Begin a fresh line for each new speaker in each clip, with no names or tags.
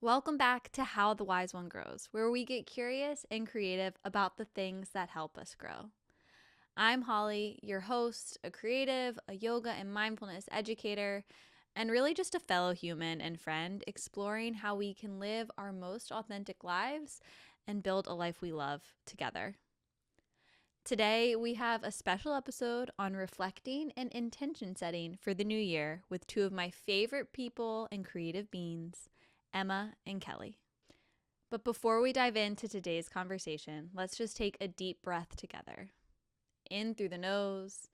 Welcome back to How the Wise One Grows, where we get curious and creative about the things that help us grow. I'm Holly, your host, a creative, a yoga and mindfulness educator, and really just a fellow human and friend exploring how we can live our most authentic lives and build a life we love together. Today, we have a special episode on reflecting and intention setting for the new year with two of my favorite people and creative beings, Emma and Kelly. But before we dive into today's conversation, let's just take a deep breath together. In through the nose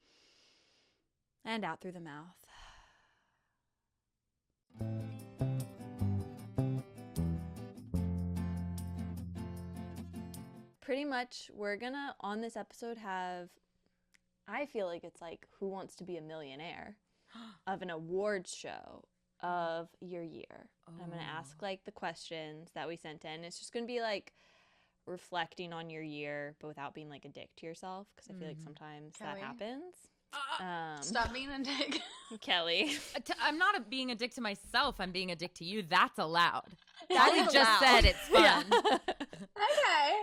and out through the mouth. Pretty much, we're gonna, on this episode, have, I feel like it's like Who Wants to Be a Millionaire of an awards show of your year. Oh. I'm going to ask like the questions that we sent in. It's just going to be like reflecting on your year, but without being like a dick to yourself, because I feel like sometimes
Kelly.
that happens.
Stop being a dick.
Kelly.
I'm not being a dick to myself. I'm being a dick to you. That's allowed.
That
Kelly just said it's fun.
Yeah.
Okay.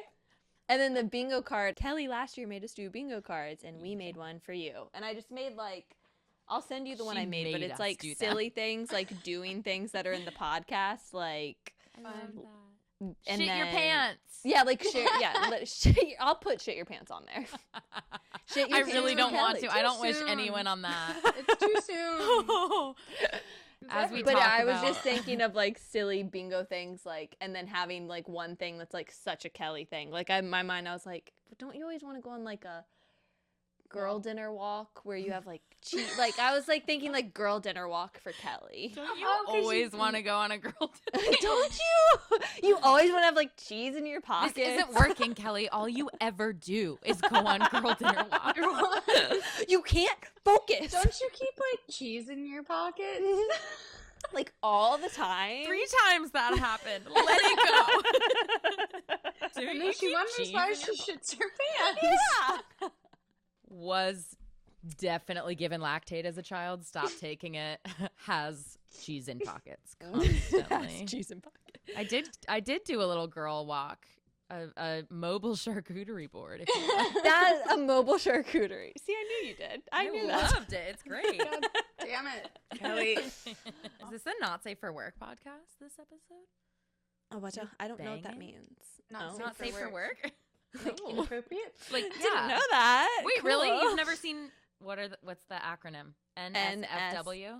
And then the bingo card. Kelly last year made us do bingo cards, and we made one for you. And I just made like, I'll send you the one I made, but it's like silly things, like doing things that are in the podcast, like.
I love that.
And
shit
then,
your pants.
Yeah, like shit. Yeah, I'll put shit your pants on there. Shit your
I
pants
really don't want to. I don't wish
soon.
anyone on that.
It's too soon.
As we
But
talk
I was
about.
just thinking of like silly bingo things, like, and then having like one thing that's like such a Kelly thing. Like in my mind, I was like, but don't you always want to go on like a girl dinner walk where you have like cheese? Like I was like thinking like girl dinner walk for Kelly.
Don't you always want to go on a girl dinner?
Don't you? You always want to have like cheese in your pocket.
This isn't working, Kelly. All you ever do is go on girl dinner walks.
You can't focus.
Don't you keep like cheese in your pocket?
Like all the time.
3 times that happened. Let it go. Do
And
you
then she
keep
wonders
cheese
why
in
she
your
shits her pants.
Yeah.
Was definitely given lactate as a child. Stopped taking it. Has cheese in pockets constantly.
Cheese in pocket.
I did do a little girl walk, a mobile charcuterie board. If you will.
That's a mobile charcuterie. See, I knew you did. I knew that.
loved it. It's great.
God damn it, Kelly.
Is this a not safe for work podcast? This episode?
Oh, watch out. I don't know what that
Banging?
means.
Not
Oh.
safe
Not safe for work?
Like inappropriate.
Like
Didn't know that.
Wait, really?
Cool.
You've never seen what's the acronym? NSFW?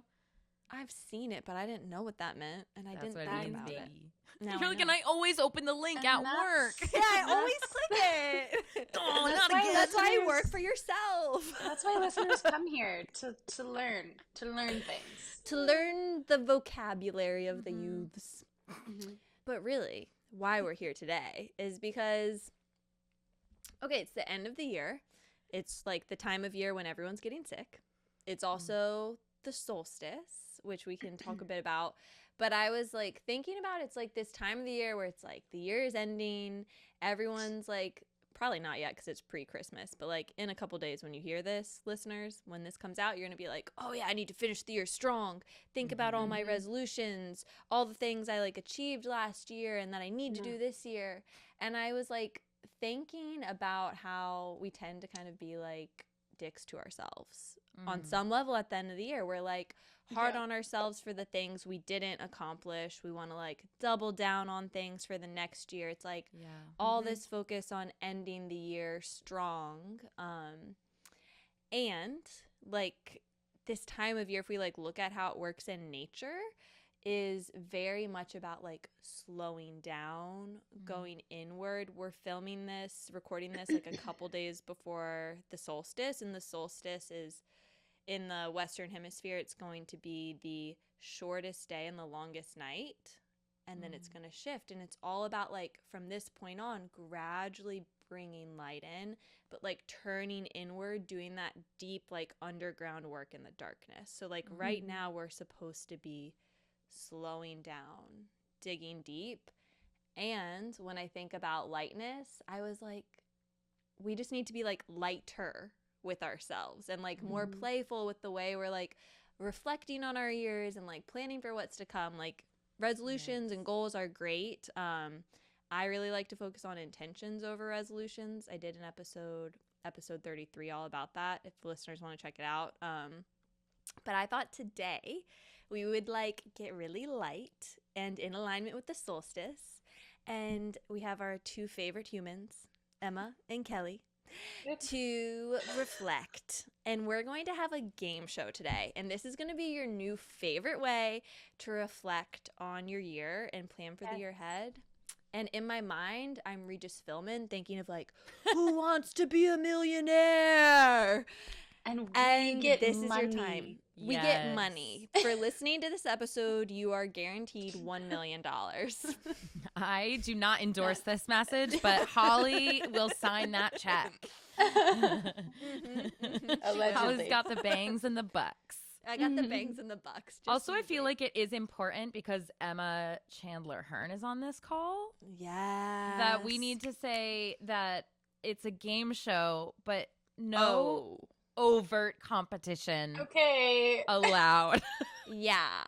I've seen it, but I didn't know what that meant, and I
That's
didn't
what it
think
means,
about it.
baby.
Now
You're
I
like,
know.
and I always open the link
And
at
that's-
work.
Yeah, I always click it.
Oh,
That's
not
why
again.
That's why you
listeners-
work for yourself.
That's why listeners come here to learn things.
To learn the vocabulary of the
Mhm.
youths. But really, why we're here today is because, okay, it's the end of the year. It's like the time of year when everyone's getting sick. It's also the solstice, which we can talk a bit about. But I was like thinking about it's like this time of the year where it's like the year is ending. Everyone's like, probably not yet because it's pre-Christmas, but like in a couple days when you hear this, listeners, when this comes out, you're going to be like, oh yeah, I need to finish the year strong. Think about all my resolutions, all the things I like achieved last year and that I need to do this year. And I was like thinking about how we tend to kind of be like dicks to ourselves on some level at the end of the year. We're like hard on ourselves for the things we didn't accomplish. We want to like double down on things for the next year. It's like all this focus on ending the year strong. And like this time of year, if we like look at how it works in nature, is very much about like slowing down, going inward. We're recording this like a couple days before the solstice, and the solstice is in the Western Hemisphere. It's going to be the shortest day and the longest night, and then it's going to shift, and it's all about like from this point on gradually bringing light in, but like turning inward, doing that deep like underground work in the darkness. So like right now we're supposed to be slowing down, digging deep. And when I think about lightness, I was like, we just need to be like lighter with ourselves and like more playful with the way we're like reflecting on our years and like planning for what's to come. Like resolutions and goals are great. I really like to focus on intentions over resolutions. I did an episode 33 all about that if listeners want to check it out. But I thought today we would like get really light and in alignment with the solstice. And we have our two favorite humans, Emma and Kelly, to reflect. And we're going to have a game show today. And this is going to be your new favorite way to reflect on your year and plan for the year ahead. And in my mind, I'm Regis Philbin thinking of like, who wants to be a millionaire?
And we get
this
money.
is your time. We get money. For listening to this episode, you are guaranteed $1 million.
I do not endorse this message, but Holly will sign that check.
Allegedly.
Holly's got the bangs and the bucks.
I got the bangs and the bucks.
Also, I feel like it is important because Emma Chandler Hearn is on this call.
Yeah.
That we need to say that it's a game show, but no overt competition allowed.
Yeah.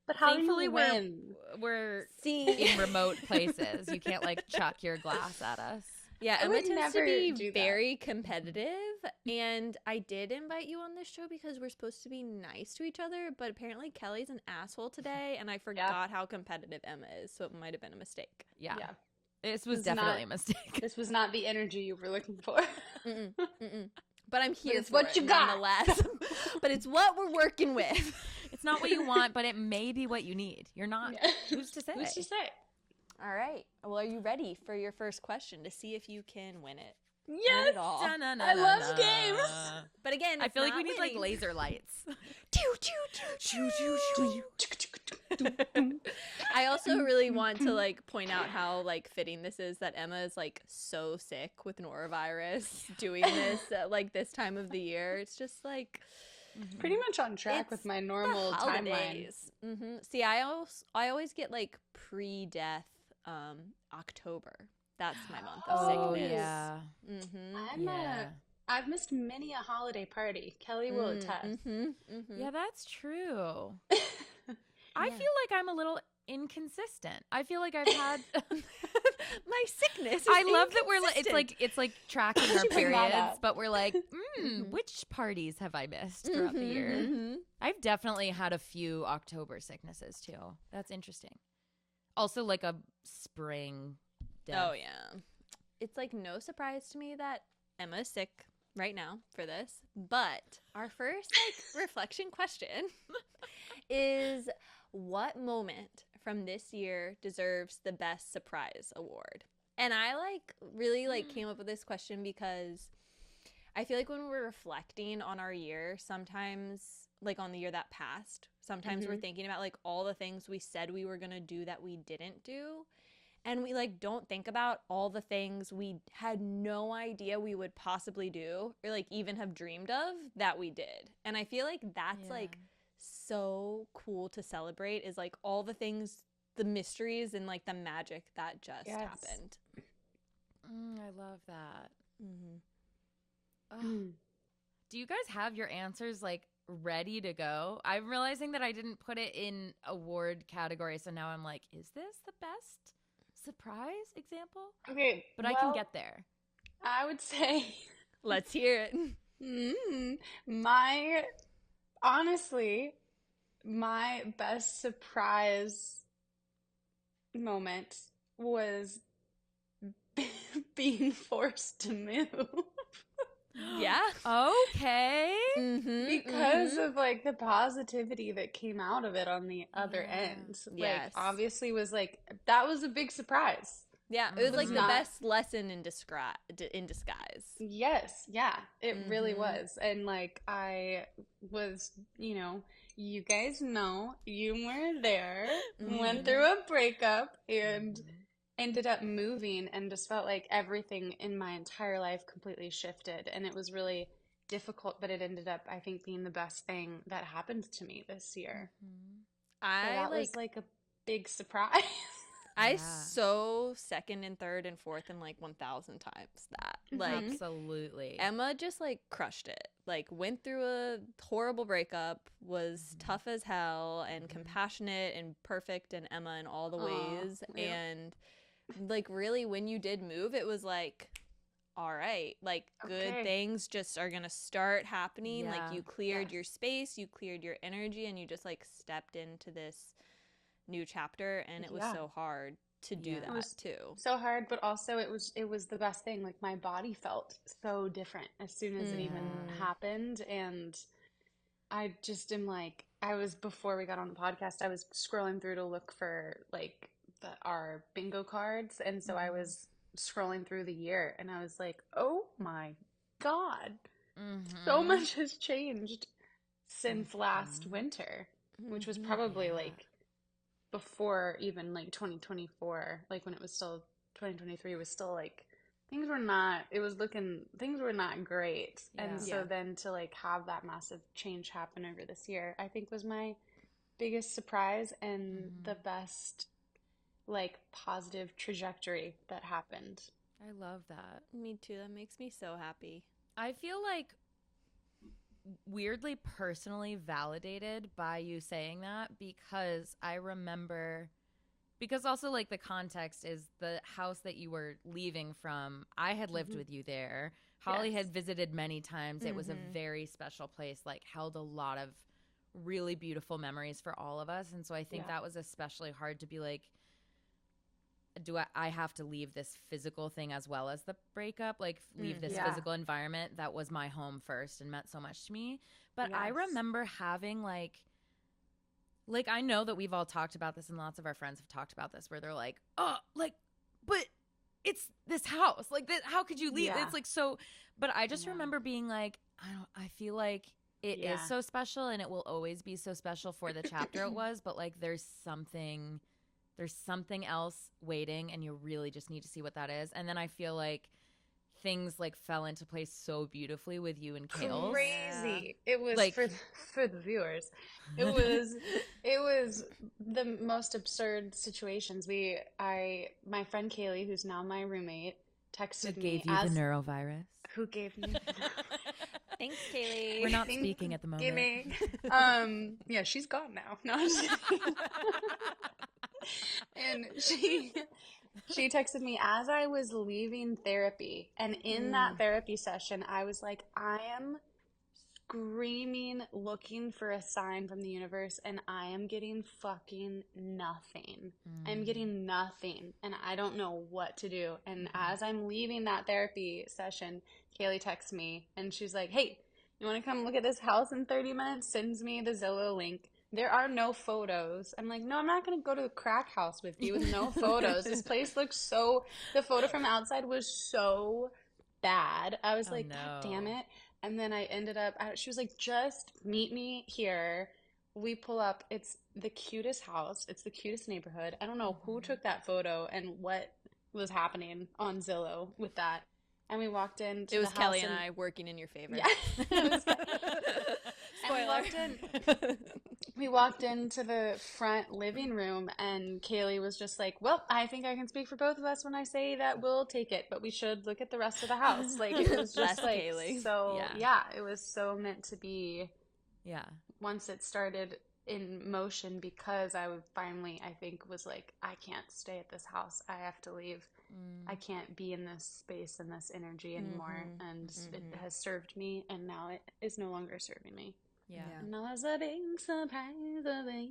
But how
Thankfully,
do you win?
we're in remote places. You can't like chuck your glass at us.
Yeah,
I
Emma
would
tends to
never
be
do that.
very competitive, and I did invite you on this show because we're supposed to be nice to each other, but apparently Kelly's an asshole today, and I forgot how competitive Emma is, so it might have been a mistake.
Yeah.
Yeah.
This was definitely a mistake.
This was not the energy you were looking for.
But I'm here
it's
for
what
it,
you got.
nonetheless. But it's what we're working with.
It's not what you want, but it may be what you need. You're not. Who's to say?
Who's to say?
All right. Well, are you ready for your first question to see if you can win it?
Yes.
Win it all.
I love games.
But again,
I feel like we
it's
need like
not
laser lights.
I also really want to like point out how like fitting this is that Emma is like so sick with norovirus doing this at like this time of the year. It's just like
Pretty much on track with my normal timeline.
holidays. See, I always get like pre-death October. That's my month of sickness.
Yeah.
I've missed many a holiday party. Kelly will attest.
Yeah, that's true. I feel like I'm a little inconsistent. I feel like I've had
my sickness.
I love that it's like tracking our
bring that
periods,
up?
but we're like, which parties have I missed throughout the year? I've definitely had a few October sicknesses too. That's interesting. Also like a spring death.
Oh yeah. It's like no surprise to me that Emma is sick right now for this. But our first like reflection question is, what moment from this year deserves the best surprise award? And I like really like came up with this question because I feel like when we're reflecting on our year, sometimes like on the year that passed, sometimes we're thinking about like all the things we said we were going to do that we didn't do. And we like don't think about all the things we had no idea we would possibly do or like even have dreamed of that we did. And I feel like that's like so cool to celebrate, is like all the things, the mysteries and like the magic that just happened.
I love that. Do you guys have your answers like ready to go? I'm realizing that I didn't put it in award category, so now I'm like, is this the best surprise example?
Okay,
but I can get there.
I would say,
let's hear it.
My best surprise moment was being forced to move.
Yeah.
Okay.
Because of like the positivity that came out of it on the other end. Like obviously was like, that was a big surprise.
Yeah, it was like the best lesson in disguise.
Yes, yeah, it really was. And like I was, you guys know, you were there, went through a breakup and ended up moving and just felt like everything in my entire life completely shifted. And it was really difficult, but it ended up, I think, being the best thing that happened to me this year. So that was like a big surprise.
I so second and third and fourth and like 1,000 times that. Like,
absolutely.
Emma just like crushed it. Like, went through a horrible breakup, was tough as hell and compassionate and perfect and Emma in all the ways.
Yeah.
And like, really, when you did move, it was like, all right, like good things just are gonna start happening. Like, you cleared your space, you cleared your energy, and you just like stepped into this new chapter. And it was so hard to do that too.
So hard, but also it was the best thing. Like, my body felt so different as soon as it even happened. And I just am like, before we got on the podcast, I was scrolling through to look for like our bingo cards. And so I was scrolling through the year and I was like, oh my God, so much has changed since last winter, which was probably like before even like 2024, like when it was still 2023 was still like things were not great. And so then to like have that massive change happen over this year, I think was my biggest surprise and the best like positive trajectory that happened.
I love that.
Me too. That makes me so happy.
I feel like weirdly personally validated by you saying that, because I remember, because also like the context is the house that you were leaving from, I had lived with you there. Holly had visited many times. It was a very special place, like held a lot of really beautiful memories for all of us. And so I think that was especially hard to be like, I have to leave this physical thing as well as the breakup, like leave this physical environment that was my home first and meant so much to me. But I remember having like I know that we've all talked about this and lots of our friends have talked about this, where they're like, oh, like, but it's this house, like that, how could you leave? It's like, so, but I just remember being like, I feel like it is so special and it will always be so special for the chapter it was, but like there's something else waiting and you really just need to see what that is. And then I feel like things like fell into place so beautifully with you and Kales.
Crazy. It was like, for the viewers. It was the most absurd situations. My friend Kaylee, who's now my roommate, texted me.
Who gave you the neurovirus?
Who gave me?
Thanks, Kaylee.
We're not speaking at the moment.
Yeah, she's gone now. No, I'm just kidding. And she texted me as I was leaving therapy, and in that therapy session I was like, I am screaming looking for a sign from the universe and I am getting fucking nothing. I'm getting nothing and I don't know what to do. And as I'm leaving that therapy session, Kaylee texts me and she's like, hey, you want to come look at this house in 30 minutes? Sends me the Zillow link. There are no photos. I'm like, no, I'm not going to go to the crack house with you with no photos. This place looks the photo from outside was so bad. I was like, God damn it. And then I ended up, she was like, just meet me here. We pull up. It's the cutest house. It's the cutest neighborhood. I don't know who took that photo and what was happening on Zillow with that. And we walked in.
It was Kelly and I working in your favor.
Yeah. Spoiler. We walked into the front living room and Kaylee was just like, well, I think I can speak for both of us when I say that we'll take it, but we should look at the rest of the house. Like, it was just like, Kaylee. So it was so meant to be.
Yeah.
Once it started in motion, because I would finally, I think, was like, I can't stay at this house. I have to leave. I can't be in this space and this energy anymore. And it has served me, and now it is no longer serving me.
Yeah.
And that was a big surprise of it.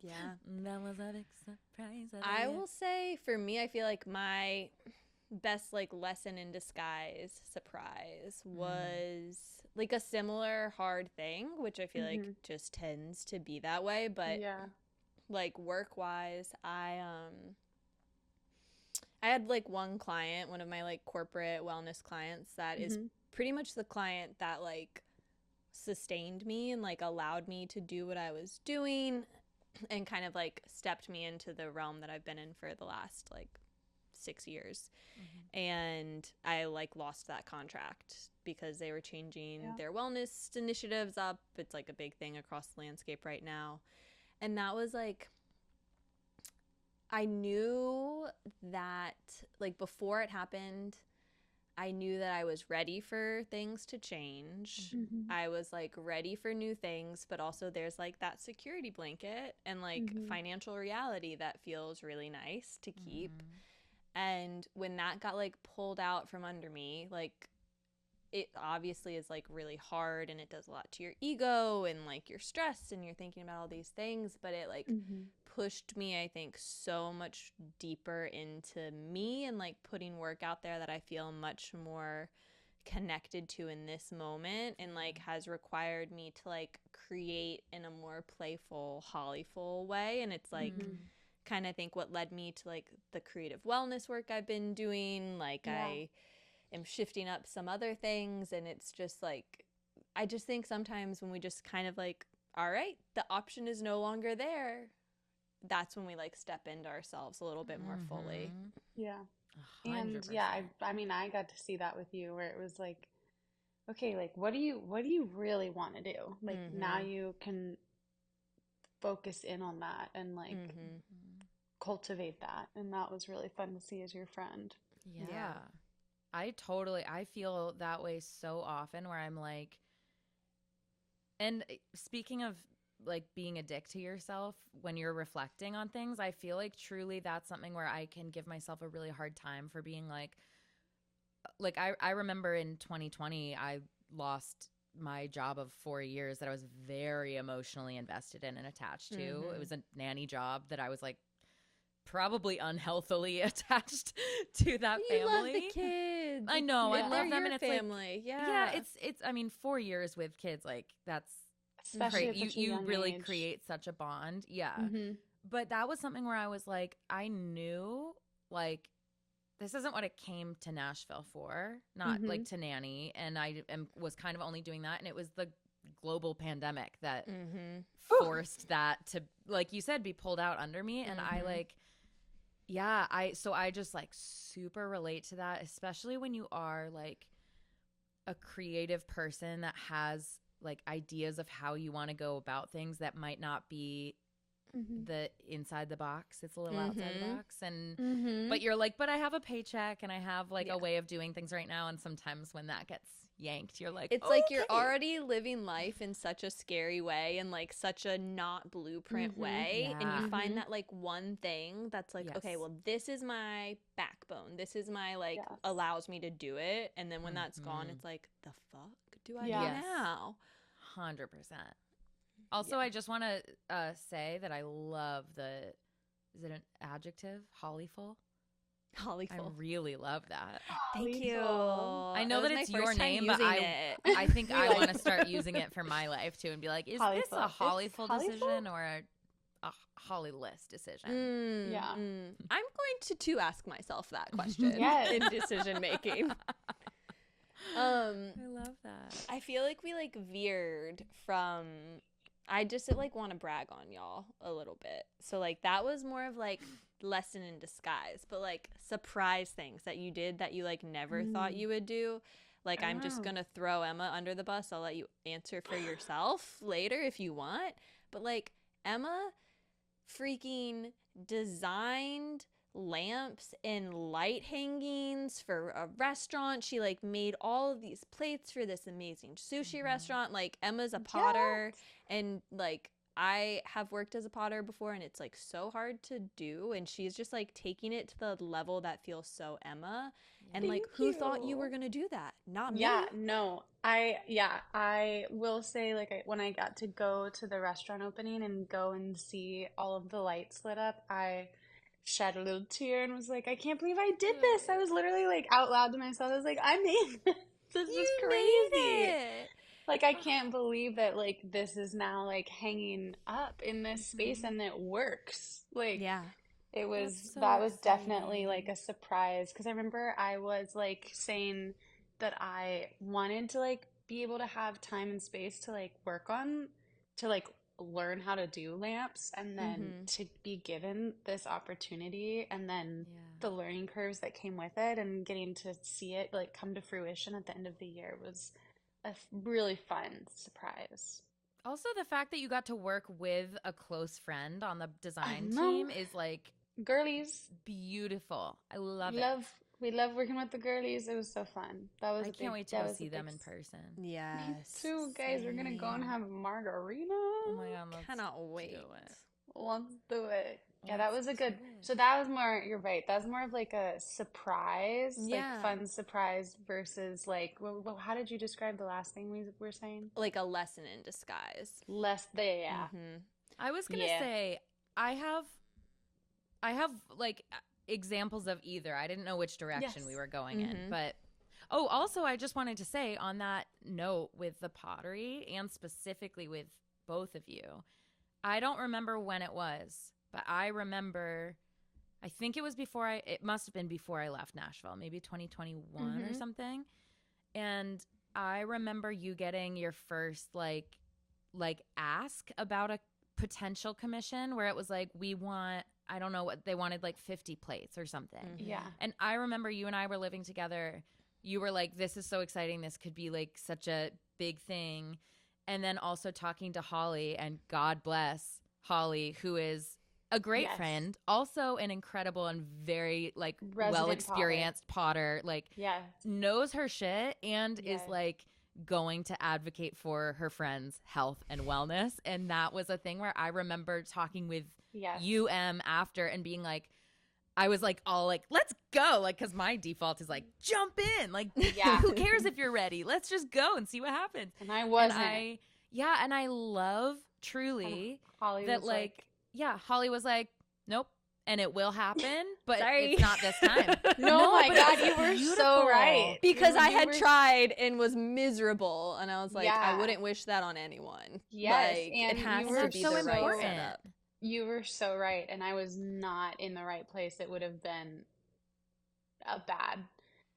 Yeah.
That was a big surprise of it.
I will say, for me, I feel like my best like lesson in disguise surprise was like a similar hard thing, which I feel like just tends to be that way. But like work-wise, I had like one client, one of my like corporate wellness clients that is pretty much the client that like sustained me and like allowed me to do what I was doing and kind of like stepped me into the realm that I've been in for the last like 6 years. And I like lost that contract because they were changing their wellness initiatives up. It's like a big thing across the landscape right now. And that was like, I knew that, like, before it happened, I knew that I was ready for things to change. I was like ready for new things, but also there's like that security blanket and like financial reality that feels really nice to keep. And when that got like pulled out from under me, like it obviously is like really hard and it does a lot to your ego and like you're stressed and you're thinking about all these things, but it like pushed me, I think, so much deeper into me and like putting work out there that I feel much more connected to in this moment, and like has required me to like create in a more playful, hollyful way. And it's like kind of think what led me to like the creative wellness work I've been doing. Like I am shifting up some other things, and it's just like I just think sometimes when we just kind of like, all right, the option is no longer there, that's when we like step into ourselves a little bit more fully.
Yeah.
100%.
And yeah, I mean, I got to see that with you, where it was like, okay, like what do you really want to do? Like now you can focus in on that and like cultivate that, and that was really fun to see as your friend.
Yeah. I feel that way so often, where I'm like, and speaking of like being a dick to yourself when you're reflecting on things, I feel like truly that's something where I can give myself a really hard time for being like I remember in 2020, I lost my job of 4 years that I was very emotionally invested in and attached to. It was a nanny job that I was like probably unhealthily attached to that
You
family.
love the kids.
I know. I love them, and it's
family.
like,
yeah,
it's. I mean, 4 years with kids, like that's
Especially at such a
you
young
really
age.
create such a bond. Yeah, but that was something where I was like, I knew like this isn't what it came to Nashville for, not like to nanny, and was kind of only doing that, and it was the global pandemic that forced that to, like you said, be pulled out under me, and I like. Yeah, I just like super relate to that, especially when you are like a creative person that has like ideas of how you want to go about things that might not be the inside the box. It's a little outside the box, and but you're like, but I have a paycheck and I have like a way of doing things right now, and sometimes when that gets yanked, you're like,
it's like you're already living life in such a scary way and like such a not blueprint way, and you find that like one thing that's like, okay, well, this is my backbone, this is my like allows me to do it, and then when that's gone, it's like, the fuck do I do now?
100%. Also, I just want to say that I love is it an adjective? Hollyful? I really love that.
Thank you.
I know that it's your name, but I think I want to start using it for my life too, and be like, is this a Hollyful decision or a Hollyless decision?
I'm going to ask myself that question in decision making.
I love that.
I feel like we like veered from. I just like want to brag on y'all a little bit. So like that was more of like lesson in disguise, but like surprise things that you did that you like never thought you would do. Like I'm just gonna throw Emma under the bus. I'll let you answer for yourself later if you want. But like Emma freaking designed lamps and light hangings for a restaurant. She like made all of these plates for this amazing sushi restaurant. Like Emma's a potter, and like I have worked as a potter before, and it's like so hard to do, and she's just like taking it to the level that feels so Emma. And like, who thought you were gonna do that? Not me.
Yeah, no. I will say, like, when I got to go to the restaurant opening and go and see all of the lights lit up, I shed a little tear and was like, I can't believe I did this. I was literally like out loud to myself. I was like, I made this. This is crazy. Like, I can't believe that like this is now like hanging up in this space and it works. Like, it was that was definitely like a surprise, because I remember I was like saying that I wanted to like be able to have time and space to like work on, to like learn how to do lamps, and then to be given this opportunity, and then the learning curves that came with it, and getting to see it like come to fruition at the end of the year was a really fun surprise.
Also, the fact that you got to work with a close friend on the design team is like
Girlies.
Beautiful. I love it.
We love working with the girlies. It was so fun. That was
I can't wait to go see them in person.
Yes.
Me too, guys. We're gonna go and have a margarita.
Oh my god, let's
Cannot wait.
do it.
Let's do it. Yeah, that was a good. So that was more. You're right. That was more of like a surprise,
Yeah.
like fun surprise versus like. Well, how did you describe the last thing we were saying?
Like a lesson in disguise.
Less there. Yeah.
I was gonna say I have like examples of either. I didn't know which direction we were going in, but also I just wanted to say on that note with the pottery and specifically with both of you, I don't remember when it was, but I remember, I think it was it must have been before I left Nashville, maybe 2021 or something. And I remember you getting your first like ask about a potential commission where it was like, we want, I don't know what they wanted, like 50 plates or something.
Yeah.
And I remember you and I were living together. You were like, this is so exciting. This could be like such a big thing. And then also talking to Holly, and God bless Holly, who is a great friend, also an incredible and very like well-experienced potter, like knows her shit and is like going to advocate for her friends' health and wellness. And that was a thing where I remember talking with you, after, and being like, I was like, all like, let's go. Like, cause my default is like, jump in. Like, who cares if you're ready? Let's just go and see what happens.
And I wasn't.
And I love truly
Holly
that
was
like, Holly was like, nope. And it will happen, but it's not this time.
No, my God, you were so right.
Because I had tried and was miserable, and I was like, I wouldn't wish that on anyone.
Yes,
like,
and
it has to be
so
the right
important.
setup.
You were so right, and I was not in the right place. It would have been bad.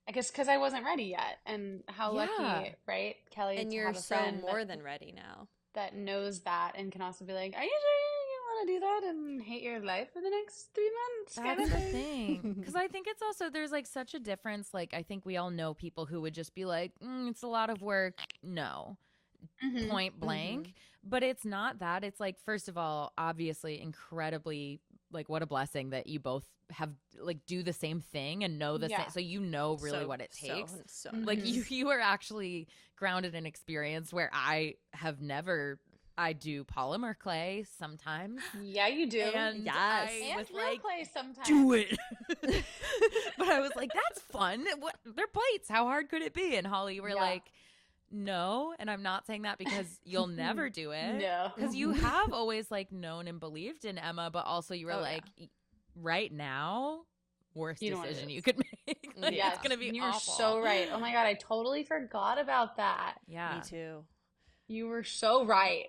I guess because I wasn't ready yet, and how lucky, right, Kelly?
And
to
you're
have a
so
friend
more than ready now.
That knows that and can also be like, are you sure you want to do that and hate your life for the next 3 months?
That's the thing. Because I think it's also, there's like such a difference. Like, I think we all know people who would just be like, it's a lot of work. No. Point blank. But it's not that. It's like, first of all, obviously incredibly, like, what a blessing that you both have like do the same thing and know the same, so you know really what it takes. Like you are actually grounded in experience where I have never. I do polymer clay sometimes.
Yeah, you do.
And I was
real
like,
clay sometimes.
do it. But I was like, that's fun. What? They're plates. How hard could it be? And Holly, you were like, no. And I'm not saying that because you'll never do it.
No.
Because you have always like known and believed in Emma, but also you were like, right now, worst decision you could make. Like, it's going to be
You're
awful.
so right. Oh my God, I totally forgot about that.
Yeah.
Me too.
You were so right.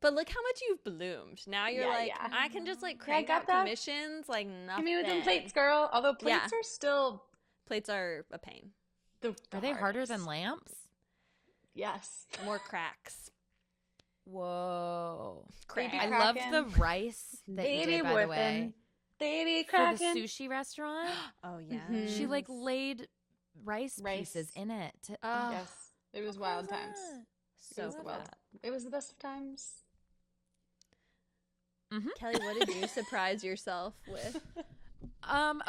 But look how much you've bloomed. Now you're I can just like crank out commissions like nothing.
Give me with them plates, girl. Although plates are still...
Plates are a pain.
Are they harder than lamps?
Yes.
More cracks.
Whoa.
Crack.
I love the rice that you did, by the way.
Baby
for the
cracking.
sushi restaurant.
Oh, yeah.
She like laid rice pieces in it.
Yes. It was wild times.
So wild.
It was the best of times.
Kelly, what did you surprise yourself with?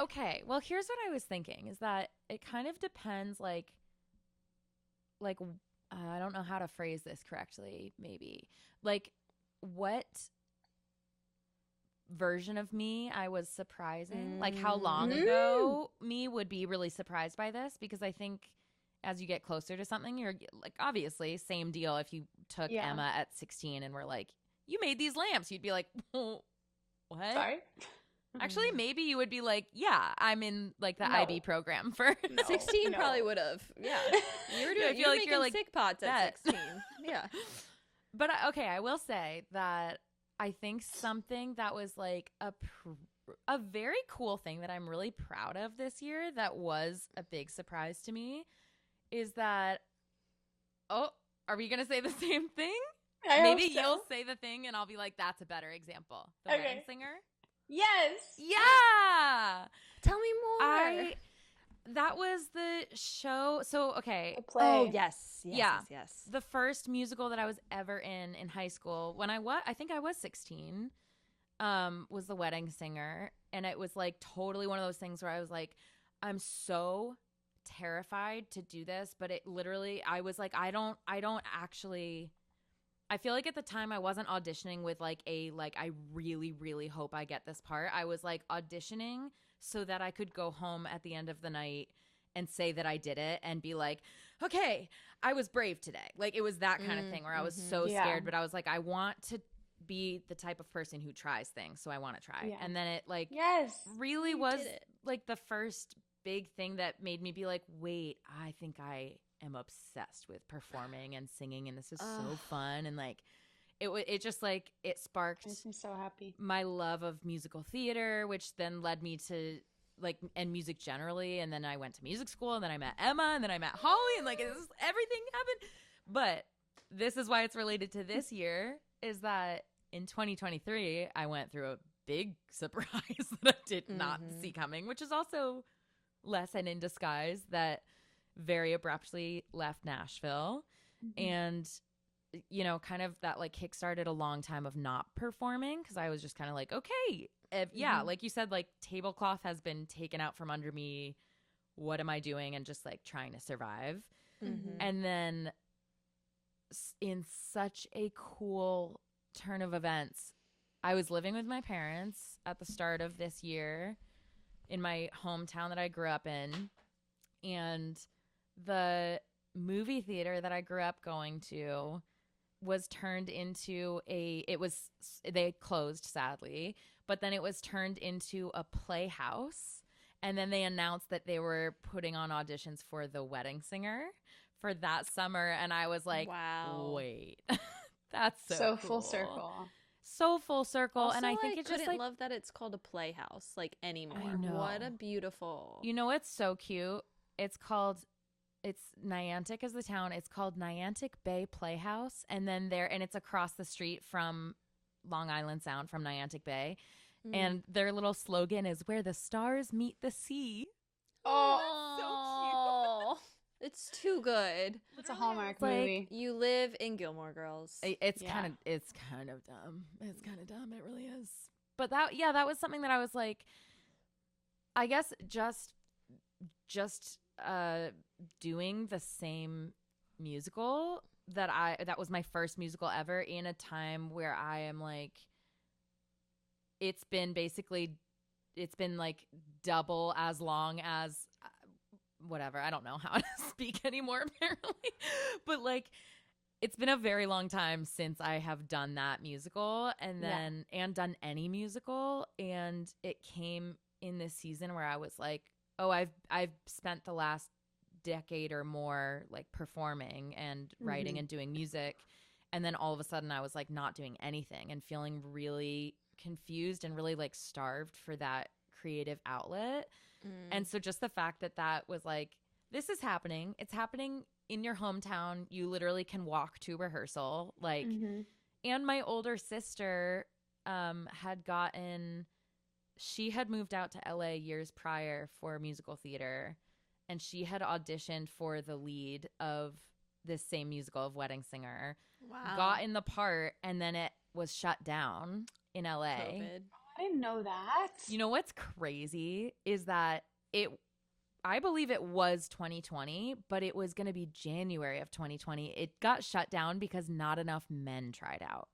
Okay. Well, here's what I was thinking is that it kind of depends like I don't know how to phrase this correctly, maybe. Like what version of me I was surprising? Like how long ago me would be really surprised by this? Because I think as you get closer to something, you're like, obviously, same deal. If you took Emma at 16 and were like, you made these lamps, you'd be like, what?
Sorry?
Actually, maybe you would be like, yeah, I'm in like the IB program for
16 probably would have. Yeah. You were doing you're making sick pots at 16. Yeah.
But okay, I will say that I think something that was like a very cool thing that I'm really proud of this year that was a big surprise to me is that, are we going to say the same thing? Maybe you'll say the thing and I'll be like, that's a better example. The wedding singer?
Yes.
Yeah.
Tell me more.
That was the show. So, okay.
The play.
Oh, yes.
Yes. The first musical that I was ever in high school when I think I was 16, was The Wedding Singer. And it was like totally one of those things where I was like, I'm so terrified to do this, but it literally, I was like, I don't actually, I feel like at the time I wasn't auditioning with like I really, really hope I get this part. I was like auditioning so that I could go home at the end of the night and say that I did it and be like, okay, I was brave today. Like it was that kind of thing where I was so scared, but I was like, I want to be the type of person who tries things. So I want to try. Yeah. And then it like really was like the first big thing that made me be like, wait, I think I am obsessed with performing and singing and this is so fun. And like, it just like, it sparked
makes me so happy.
My love of musical theater, which then led me to like, and music generally. And then I went to music school and then I met Emma and then I met Holly and like everything happened. But this is why it's related to this year is that in 2023, I went through a big surprise that I did not see coming, which is also lesson in disguise that very abruptly left Nashville. And, you know, kind of that like kickstarted a long time of not performing because I was just kind of like, okay, like you said, like tablecloth has been taken out from under me. What am I doing? And just like trying to survive. And then in such a cool turn of events, I was living with my parents at the start of this year in my hometown that I grew up in, and the movie theater that I grew up going to was turned into they closed sadly, but then it was turned into a playhouse. And then they announced that they were putting on auditions for The Wedding Singer for that summer. And I was like, wow, wait, that's so cool.
Full circle.
So full circle.
Also,
and I think it's just like,
love that it's called a playhouse like anymore.
I know.
What a beautiful.
You know, it's so cute. It's Niantic is the town. It's called Niantic Bay Playhouse. And then and it's across the street from Long Island Sound from Niantic Bay. And their little slogan is where the stars meet the sea.
Oh, so cute. It's too good.
It's a Hallmark movie.
You live in Gilmore Girls.
It's kind of dumb. It's kind of dumb. It really is. But that was something that I was like, I guess just doing the same musical that was my first musical ever in a time where I am like, it's been like double as long as whatever. I don't know how to speak anymore apparently. But like it's been a very long time since I have done that musical and done any musical. And it came in this season where I was like, oh, I've spent the last decade or more like performing and writing and doing music. And then all of a sudden I was like not doing anything and feeling really confused and really like starved for that creative outlet. And so just the fact that was like, this is happening. It's happening in your hometown. You literally can walk to rehearsal. Like, and my older sister she had moved out to LA years prior for musical theater. And she had auditioned for the lead of this same musical of Wedding Singer. Wow. Got in the part, and then it was shut down in LA.
COVID. I didn't know that.
You know what's crazy is that I believe it was 2020, but it was going to be January of 2020. It got shut down because not enough men tried out.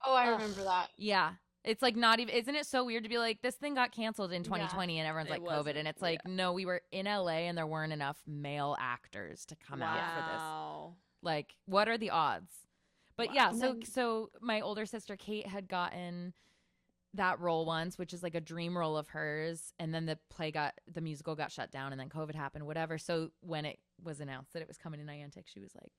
Oh, I remember that.
Yeah. It's like not even, isn't it so weird to be like, this thing got canceled in 2020 and everyone's like COVID. And it's like, no, we were in LA and there weren't enough male actors to come out for this. Like, what are the odds? But so my older sister Kate had gotten that role once, which is like a dream role of hers. And then the musical got shut down and then COVID happened, whatever. So when it was announced that it was coming to Niantic, she was like,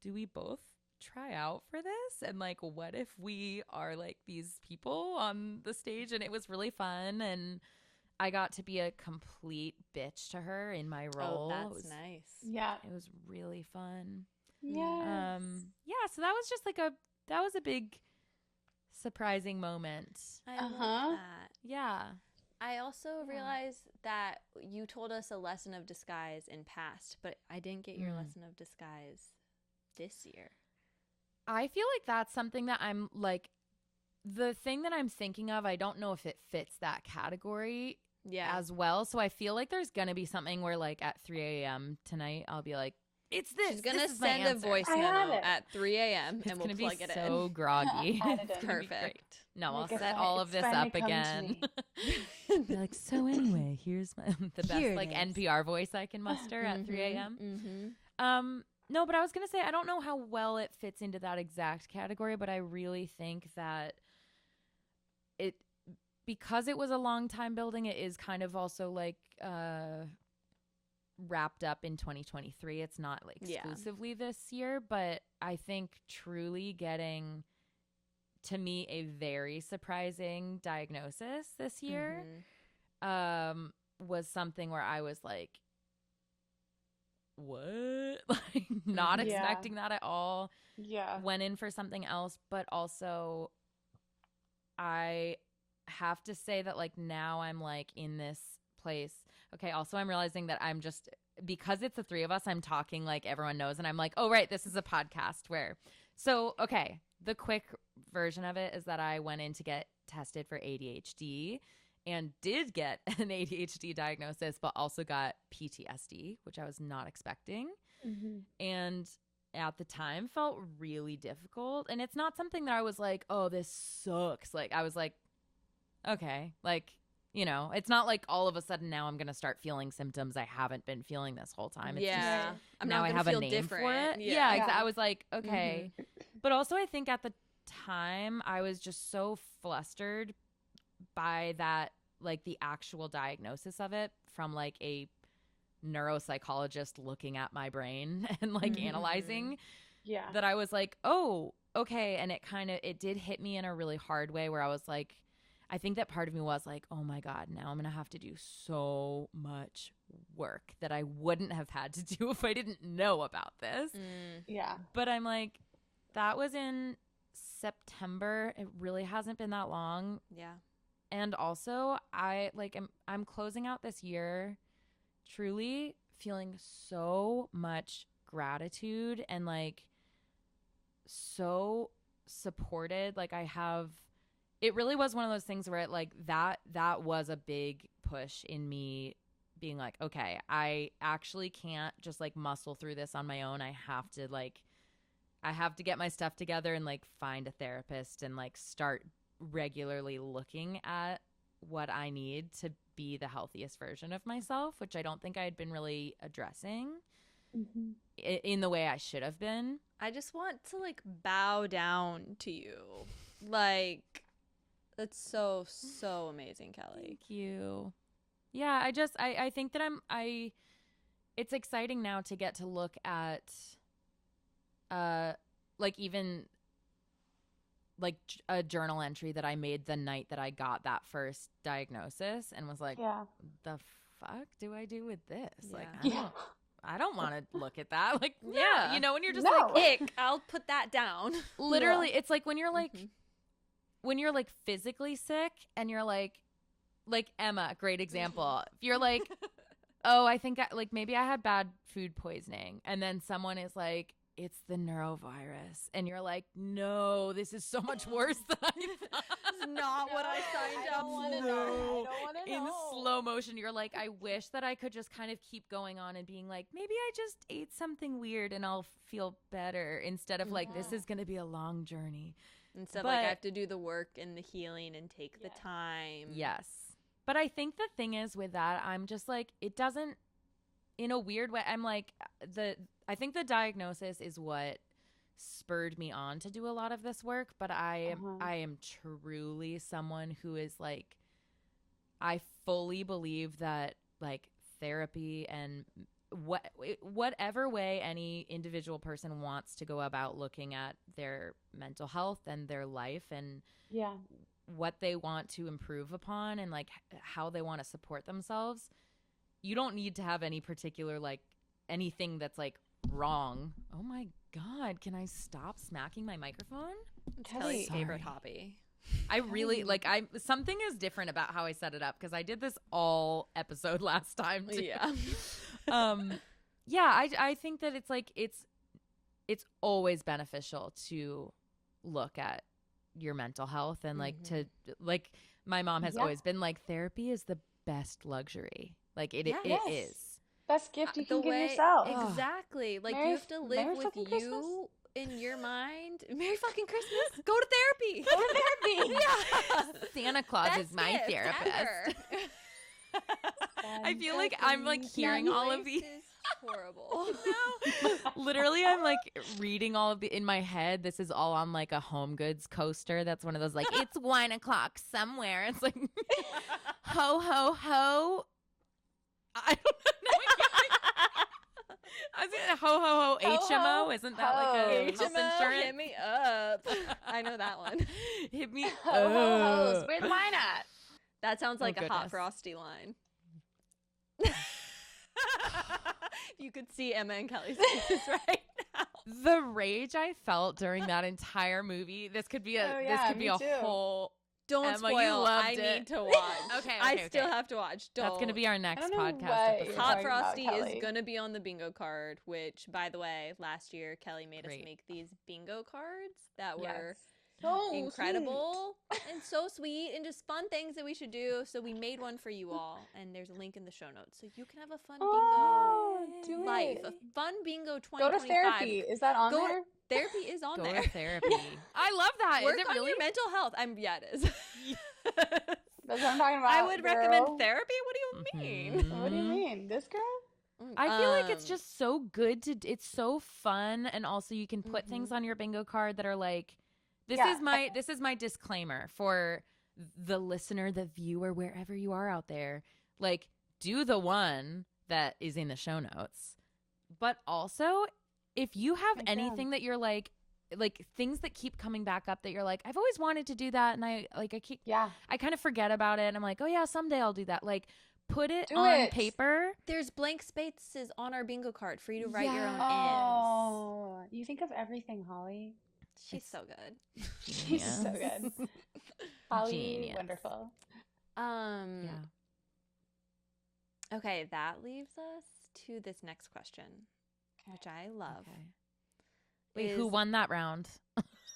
do we both try out for this? And like, what if we are like these people on the stage? And it was really fun. And I got to be a complete bitch to her in my role.
Oh, that's nice.
Yeah.
It was really fun.
Yeah.
So that was just like that was a big surprising moment.
I love that.
Yeah.
I also realized that you told us a lesson of disguise in past, but I didn't get your lesson of disguise this year.
I feel like that's something that I'm like the thing that I'm thinking of, I don't know if it fits that category as well. So I feel like there's going to be something where like at 3 a.m. tonight, I'll be like, it's this.
She's going to
this is my
send a
answer.
voice memo at 3 a.m. and we'll
gonna
plug
be
it in.
so groggy.
It's perfect.
No, I'll
Like,
set all of this up again. Be like, so anyway, here's the best like NPR voice I can muster at 3 a.m. No, but I was going to say, I don't know how well it fits into that exact category, but I really think that because it was a long time building, it is kind of also like wrapped up in 2023. It's not like exclusively this year, but I think truly getting, to me, a very surprising diagnosis this year was something where I was like, what? Like not expecting that at all.
Yeah.
Went in for something else, but also I have to say that like now I'm like in this place. Okay, also I'm realizing that I'm just, because it's the three of us, I'm talking like everyone knows, and I'm like, oh right, this is a podcast where, so okay, the quick version of it is that I went in to get tested for ADHD and did get an ADHD diagnosis, but also got PTSD, which I was not expecting. And at the time felt really difficult. And it's not something that I was like, oh, this sucks. Like, I was like, okay, like, you know, it's not like all of a sudden now I'm going to start feeling symptoms I haven't been feeling this whole time. It's just, now I have a name for it. I was like, okay. But also I think at the time I was just so flustered by that, like the actual diagnosis of it from like a neuropsychologist looking at my brain and like analyzing that I was like, oh, okay. And it did hit me in a really hard way where I was like, I think that part of me was like, oh my God, now I'm going to have to do so much work that I wouldn't have had to do if I didn't know about this.
Yeah.
But I'm like, that was in September. It really hasn't been that long.
Yeah.
And also I'm closing out this year truly feeling so much gratitude and like so supported. Like it really was one of those things where it like that was a big push in me being like, okay, I actually can't just like muscle through this on my own. I have to get my stuff together and like find a therapist and like start regularly looking at what I need to be the healthiest version of myself, which I don't think I had been really addressing in the way I should have been.
I just want to like bow down to you. Like, that's so amazing, Kelly.
Thank you. Yeah, I think that it's exciting now to get to look at like even like a journal entry that I made the night that I got that first diagnosis and was like, the fuck do I do with this? Like, I don't want to look at that. Like, you know, when you're just like,
ick, I'll put that down.
Literally, it's like when you're like, when you're like physically sick and you're like Emma, great example. If you're like, oh, I think maybe I had bad food poisoning. And then someone is like, it's the neurovirus. And you're like, no, this is so much worse than I thought.
It's not what I signed up for.
I don't want to know.
In slow motion, you're like, I wish that I could just kind of keep going on and being like, maybe I just ate something weird and I'll feel better, instead of like, this is going to be a long journey.
Instead, like, I have to do the work and the healing and take the time.
Yes. But I think the thing is with that, I'm just like, it doesn't, in a weird way, I'm like, I think the diagnosis is what spurred me on to do a lot of this work, but I am truly someone who is like, I fully believe that like therapy and whatever way any individual person wants to go about looking at their mental health and their life and what they want to improve upon and like how they want to support themselves, you don't need to have any particular like anything that's like wrong. Oh my God, can I stop smacking my microphone?
It's Kelly's favorite hobby.
I really like something is different about how I set it up because I did this all episode last time too. I think that it's like it's always beneficial to look at your mental health and like to like my mom has always been like therapy is the best luxury. Like it is.
Best gift you can give yourself.
Exactly. Like you have to live with you
Christmas?
in your mind. Merry fucking Christmas. Go to therapy.
Go to therapy.
Yeah.
Santa Claus
Best
is my
gift
therapist.
ever.
I feel like I'm like hearing all of these.
Is horrible.
Literally, I'm like reading all of the in my head. This is all on like a Home Goods coaster. That's one of those like it's 1 o'clock somewhere. It's like ho ho ho. I don't know. I was gonna ho ho ho HMO. Isn't that like a health insurance?
Hit me up. I know that one.
Hit me
Ho ho ho's. Where's mine at?
That sounds like a
goodness.
Hot Frosty line. You could see Emma and Kelly's faces right now.
The rage I felt during that entire movie. This could be a whole.
Don't
Emma,
spoil.
you loved
I
it.
need to watch.
Okay,
I still have to watch.
That's going to be our next podcast
what
episode.
you're
Hot
talking about,
Frosty
Kelly.
is going to be on the bingo card, which, by the way, last year Kelly made us make these bingo cards that were
So
incredible and so sweet and just fun things that we should do. So we made one for you all, and there's a link in the show notes. So you can have a fun bingo life, a fun bingo 2025.
Go to therapy. Is that on there?
Therapy is on
Go
there.
to therapy. I love that.
Work
Is it
on
really?
your mental health. Yeah, it is.
That's what I'm talking about.
I would
girl.
recommend therapy. What do you mean?
What do you mean? This girl?
I feel like it's just so good it's so fun, and also you can put things on your bingo card that are like this is my disclaimer for the listener, the viewer, wherever you are out there. Like, do the one that is in the show notes. But also, if you have anything that you're like things that keep coming back up that you're like, I've always wanted to do that, and I kind of forget about it, and I'm like, oh yeah, someday I'll do that. Like, put it on paper.
There's blank spaces on our bingo card for you to write your own
Oh, you think of everything, Holly.
She's so good.
She's so good. Holly,
Genius.
wonderful.
Okay, that leaves us to this next question, which I love.
Okay. Wait, who won that round?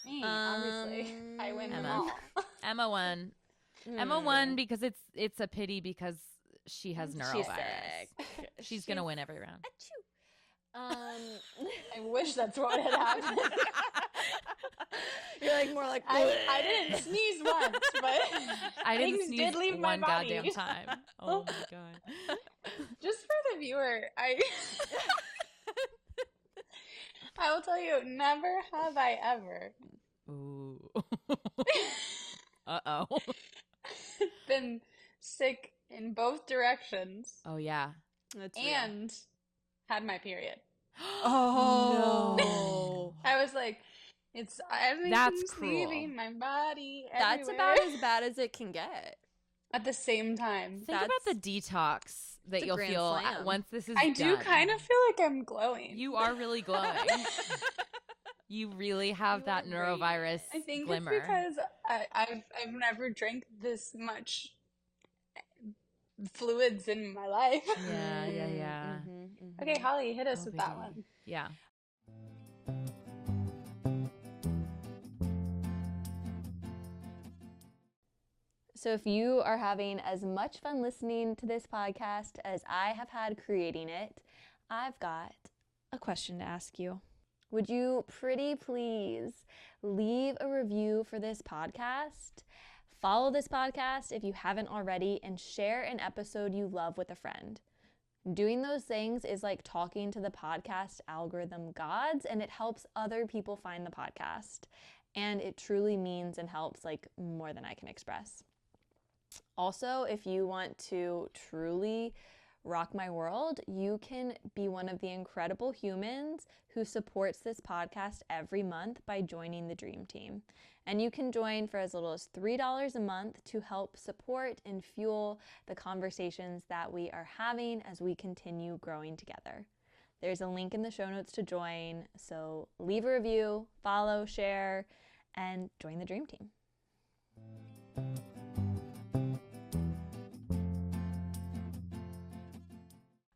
Me, obviously. I win them all.
Emma won. Emma won because it's a pity because she has neurovirus. She's gonna win every round.
I wish that's what had happened.
You're like more like
I didn't sneeze once, but
I didn't
things
sneeze
did leave my
one
body.
goddamn time. Oh my god!
Just for the viewer, I will tell you, never have I ever
Ooh. Uh-oh.
been sick in both directions.
Oh yeah.
That's
and had my period.
Oh
no.
I was like, everything's
cruel.
leaving my body.
That's
everywhere.
about as bad as it can get.
At the same time.
Think about the detox that
a
you'll
grand
feel
slam.
once this is
I
done.
do kind of feel like I'm glowing.
You are really glowing. You really have that neurovirus
I think
glimmer.
it's because I've never drank this much fluids in my life.
Yeah.
Okay, Holly, hit us with that
baby.
one.
Yeah.
So if you are having as much fun listening to this podcast as I have had creating it, I've got a question to ask you. Would you pretty please leave a review for this podcast? Follow this podcast if you haven't already, and share an episode you love with a friend. Doing those things is like talking to the podcast algorithm gods, and it helps other people find the podcast. And it truly means and helps like more than I can express. Also, if you want to truly rock my world, you can be one of the incredible humans who supports this podcast every month by joining the Dream Team. And you can join for as little as $3 a month to help support and fuel the conversations that we are having as we continue growing together. There's a link in the show notes to join, so leave a review, follow, share, and join the Dream Team.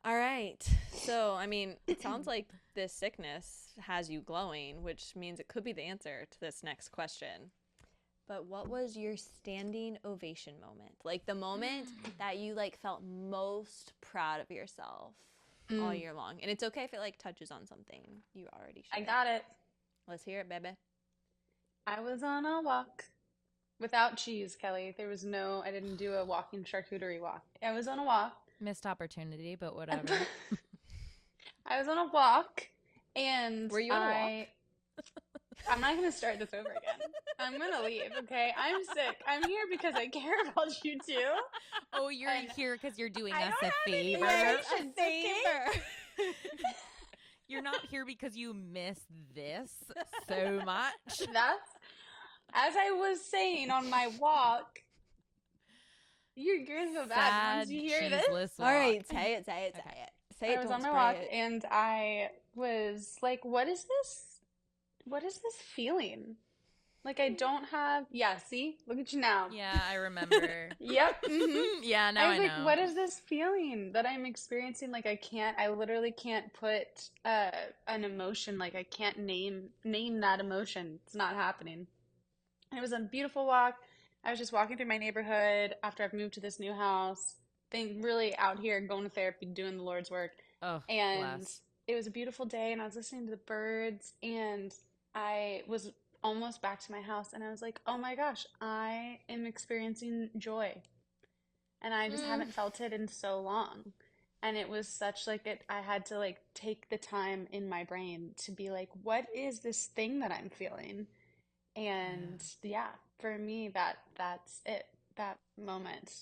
All right. So, I mean, it sounds like this sickness has you glowing, which means it could be the answer to this next question. but what was your standing ovation moment? Like the moment that you like felt most proud of yourself all year long. And it's okay if it like touches on something you already shared.
I got it.
Let's hear it, baby.
I was on a walk without cheese, Kelly. I didn't do a walking charcuterie walk. I was on a walk.
Missed opportunity, but whatever.
I was on a walk, and
Were you on a walk?
I'm not going to start this over again. I'm going to leave, okay? I'm sick. I'm here because I care about you too.
Oh, you're here because you're doing
I
us
don't
a
have any
favor.
emotions, okay?
You're not here because you miss this so much.
That's, as I was saying on my walk, you're going to feel bad once you hear this.
Walk.
All right, say it. Say it.
I was on my walk, and I was like, what is this? What is this feeling? Like I don't have, see? Look at you now.
Yeah, I remember.
Yep.
Yeah, now I
was
know.
like, what is this feeling that I'm experiencing? Like I literally can't put an emotion, like I can't name that emotion. It's not happening. And it was a beautiful walk. I was just walking through my neighborhood after I've moved to this new house. Being really out here, going to therapy, doing the Lord's work.
Oh,
and
bless.
It was a beautiful day, and I was listening to the birds, and I was almost back to my house, and I was like, oh my gosh, I am experiencing joy. And I just haven't felt it in so long. And it was such like it, I had to like take the time in my brain to be like, what is this thing that I'm feeling? And for me, that's it, that moment.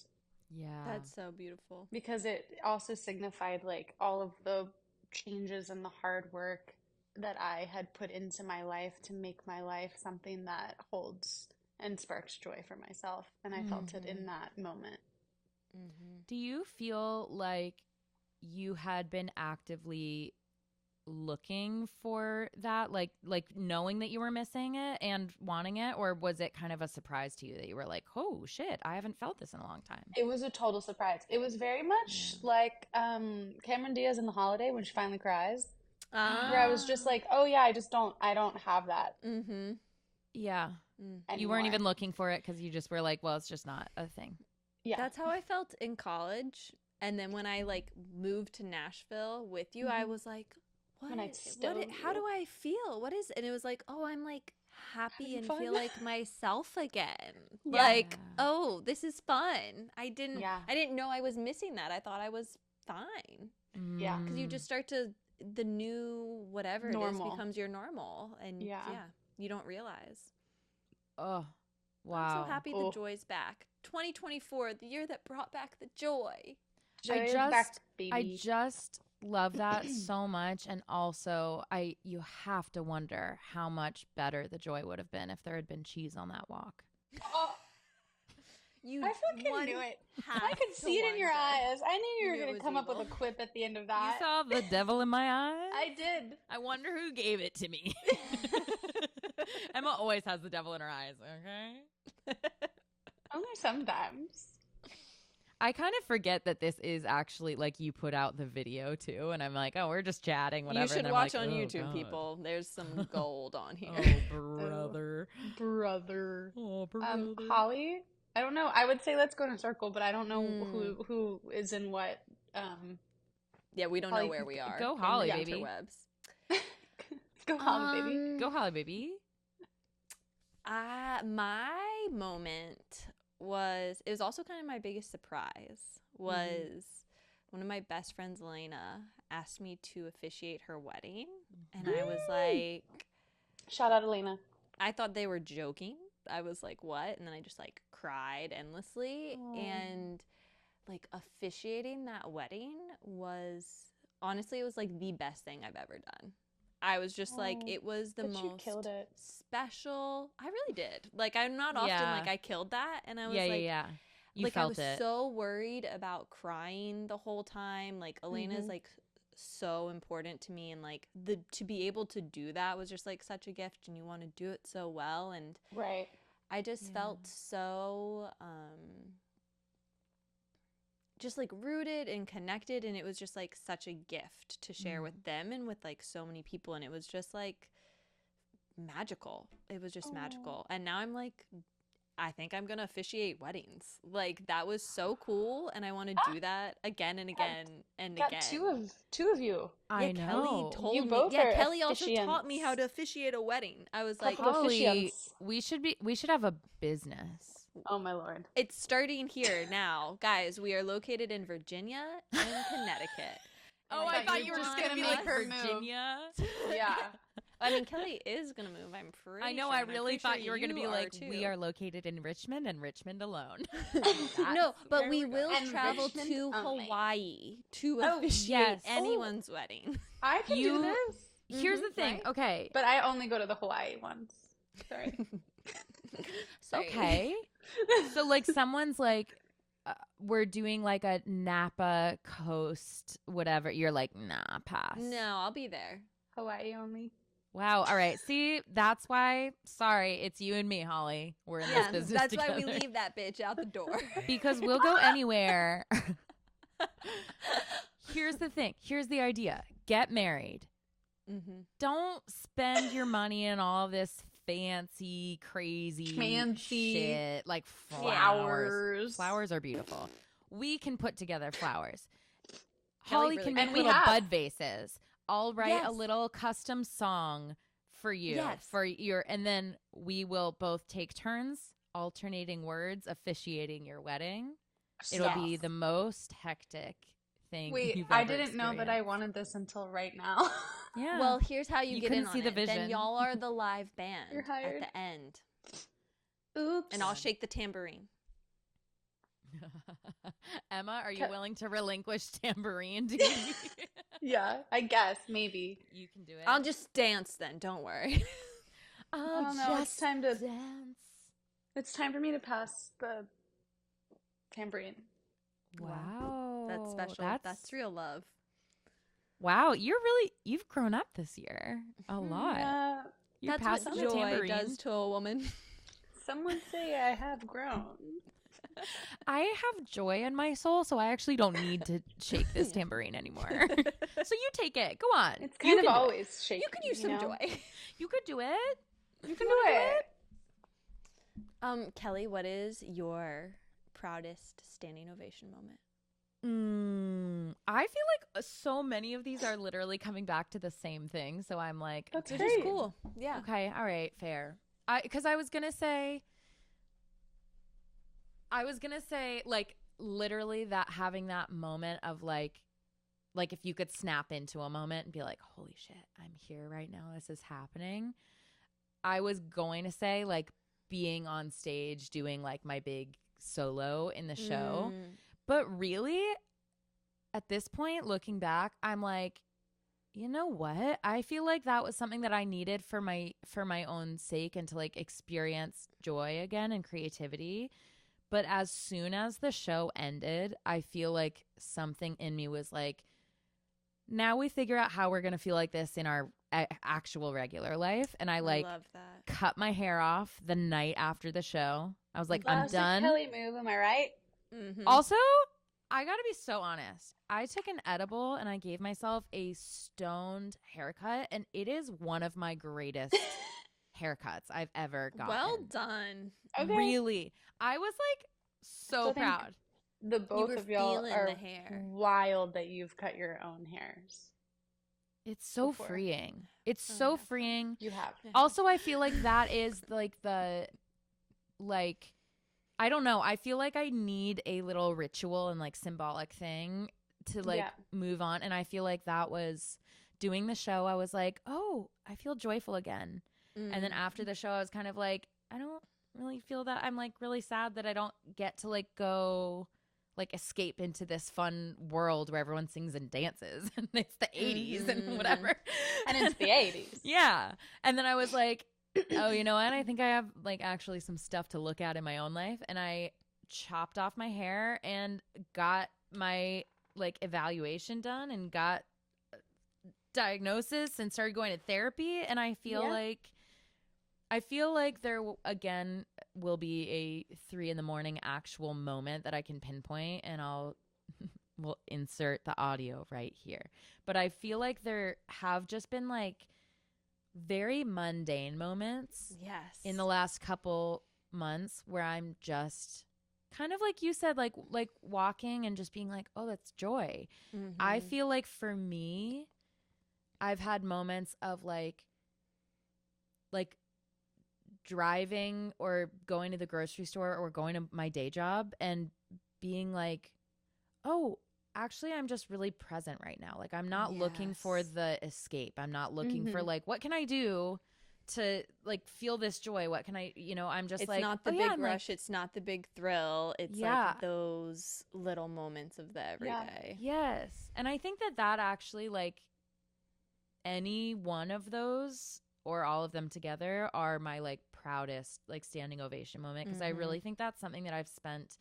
Yeah.
That's so beautiful.
Because it also signified like all of the changes and the hard work that I had put into my life to make my life something that holds and sparks joy for myself. And I felt it in that moment.
Do you feel like you had been actively looking for that, like knowing that you were missing it and wanting it, or was it kind of a surprise to you that you were like, oh shit, I haven't felt this in a long time?
It was a total surprise. It was very much like Cameron Diaz in The Holiday when she finally cries, where I was just like, oh yeah, I don't have that.
Yeah.
Anymore.
You weren't even looking for it because you just were like, well, it's just not a thing.
Yeah,
that's how I felt in college. And then when I like moved to Nashville with you, I was like, how do I feel? What is, and it was like, oh, I'm like happy and feel like myself again. Like, oh, this is fun. I didn't know I was missing that. I thought I was fine.
Yeah.
Because you just start to, the new whatever
normal.
It is becomes your normal. And you don't realize.
Oh, wow.
I'm so happy the joy's back. 2024, the year that brought back the joy.
I
just love that so much. And also you have to wonder how much better the joy would have been if there had been cheese on that walk.
I fucking knew it. I could see it in your eyes. I knew you were going to come up with a quip at the end of that.
You saw the devil in my eyes?
I did.
I wonder who gave it to me. Emma always has the devil in her eyes, okay?
Only sometimes.
I kind of forget that this is actually, like, you put out the video, too, and I'm like, oh, we're just chatting, whatever.
You should
and
watch
like,
on
oh,
YouTube,
God.
people. There's some gold on here.
Oh, brother.
Brother.
Oh, brother.
Holly? I don't know. I would say let's go in a circle, but I don't know who is in what.
Yeah, we don't know where we are.
Go Holly, baby.
Go Holly, baby.
Go Holly, baby.
My moment was, it was also kind of my biggest surprise, was one of my best friends, Elena, asked me to officiate her wedding. And I was like...
Shout out, Elena.
I thought they were joking. I was like, what? And then I just like cried endlessly. And like officiating that wedding was, honestly, it was like the best thing I've ever done. I was just like, it was the most
you killed it.
Special. I really did. Like, I'm not often like I killed that. And I was
You
like,
felt
I was so worried about crying the whole time. Like, Elena's like so important to me, and like to be able to do that was just like such a gift, and you want to do it so well. And I just felt so just like rooted and connected, and it was just like such a gift to share with them and with like so many people, and it was just like magical. It was just magical. And now I'm like I think I'm going to officiate weddings. Like, that was so cool, and I want to do that again and again and
Got
again.
two of you.
I
Kelly
know.
told
You
me.
both
Yeah,
are
Kelly also
officiants.
taught me how to officiate a wedding. I was like,
Couple
Holly,
officiants.
we should have a business.
Oh my lord.
it's starting here now. Guys, we are located in Virginia and Connecticut.
Oh,
I
I
thought
thought
you
you
were
were just
gonna
gonna be
make
like
her move.
Virginia.
Yeah.
I mean, Kelly is going to move, I'm pretty
I know.
sure,
I
and I'm
really
pretty
thought
sure
you were gonna be
are
like,
too.
we are located in Richmond and Richmond alone.
No, but
where
we
we're
will
going. And
travel
Richmond
to
only.
Hawaii to
Oh,
officiate
yes.
anyone's wedding.
I can
You-
do this.
Here's the thing.
right?
Okay.
But I only go to the Hawaii ones. Sorry.
Sorry.
Okay. So like someone's like, we're doing like a Napa coast, whatever. You're like, nah, pass.
No, I'll be there.
Hawaii only.
Wow. All right. See, that's why. Sorry, it's you and me, Holly. We're in
Yeah,
this business
that's
together.
why we leave that bitch out the door.
Because we'll go anywhere. Here's the thing. Here's the idea. Get married.
Mm-hmm.
Don't spend your money in all this fancy, crazy shit like flowers. Flowers are beautiful. We can put together flowers.
Kelly
Holly
really
can
can.
make
And we
little
have.
bud vases. I'll write a
Yes.
little custom song for you
Yes.
for your, and then we will both take turns alternating words officiating your wedding. It'll be
Yes.
the most hectic thing.
Wait,
you've
I
ever
didn't know that I
experienced.
wanted this until right now.
Yeah.
Well, here's how you
You
get in
couldn't
on
see the
it. Then
vision.
y'all are the live band
You're
at
hired.
the end.
Oops.
And I'll shake the tambourine.
Emma, are you
Ca-
willing to relinquish tambourine duty?
Yeah, I guess maybe.
You can do it.
I'll just dance then, don't worry.
Oh, no, it's time to-
dance.
It's time for me to pass the tambourine.
Wow,
That's special. That's real love.
Wow, you've grown up this year a lot.
Yeah.
You're
That's
passing
what
the
joy
tambourine.
does to a woman.
Someone say I have grown.
I have joy in my soul, so I actually don't need to shake this tambourine anymore. So you take it. Go on.
It's
You
kind of
can do it.
always shaky.
You could use some
know?
joy.
You could do it.
You can do it.
Kelly, what is your proudest standing ovation moment?
I feel like so many of these are literally coming back to the same thing. So I'm like,
That's
Which
great.
is cool. Yeah.
okay, all right, fair. Because I was gonna say, like literally that having that moment of like if you could snap into a moment and be like, holy shit, I'm here right now. This is happening. I was going to say like being on stage doing like my big solo in the show. But really, at this point, looking back, I'm like, you know what? I feel like that was something that I needed for my own sake and to like experience joy again and creativity. But as soon as the show ended, I feel like something in me was like, now we figure out how we're going to feel like this in our actual regular life. And I like
love that.
cut my hair off the night after the show. I was like, I'm
Classic
done.
Kelly move, am I right?
Mm-hmm.
Also, I gotta be so honest. I took an edible and I gave myself a stoned haircut, and it is one of my greatest haircuts I've ever gotten.
Well done.
Okay.
Really. I was like so
So I think-
proud.
The both
were
of y'all
feeling
are
the hair.
wild that you've cut your own hairs.
It's so
before.
freeing. It's
Oh,
so
yeah.
freeing.
You have.
Also, I feel like that is like the like I don't know. I feel like I need a little ritual and like symbolic thing to like
Yeah.
move on. And I feel like that was doing the show. I was like, oh, I feel joyful again. And then after the show, I was kind of like, I don't really feel that. I'm like really sad that I don't get to like go like escape into this fun world where everyone sings and dances and it's the 80s and whatever.
And it's the 80s.
Yeah. And then I was like, oh, you know what? I think I have like actually some stuff to look at in my own life. And I chopped off my hair and got my like evaluation done and got diagnosis and started going to therapy. And I feel
Yeah.
like there again will be a 3 a.m. actual moment that I can pinpoint, and we'll insert the audio right here. But I feel like there have just been like very mundane moments
Yes.
in the last couple months where I'm just kind of like you said, like walking and just being like, oh, that's joy. I feel like for me, I've had moments of like driving or going to the grocery store or going to my day job and being like, oh, actually, I'm just really present right now. Like, I'm not looking for the escape. I'm not looking for like, what can I do to like feel this joy? What can I, I'm just
it's
like,
not the big rush. It's not the big thrill. It's like those little moments of the everyday.
Yes. And I think that actually, like, any one of those or all of them together are my like proudest like standing ovation moment, because I really think that's something that I've spent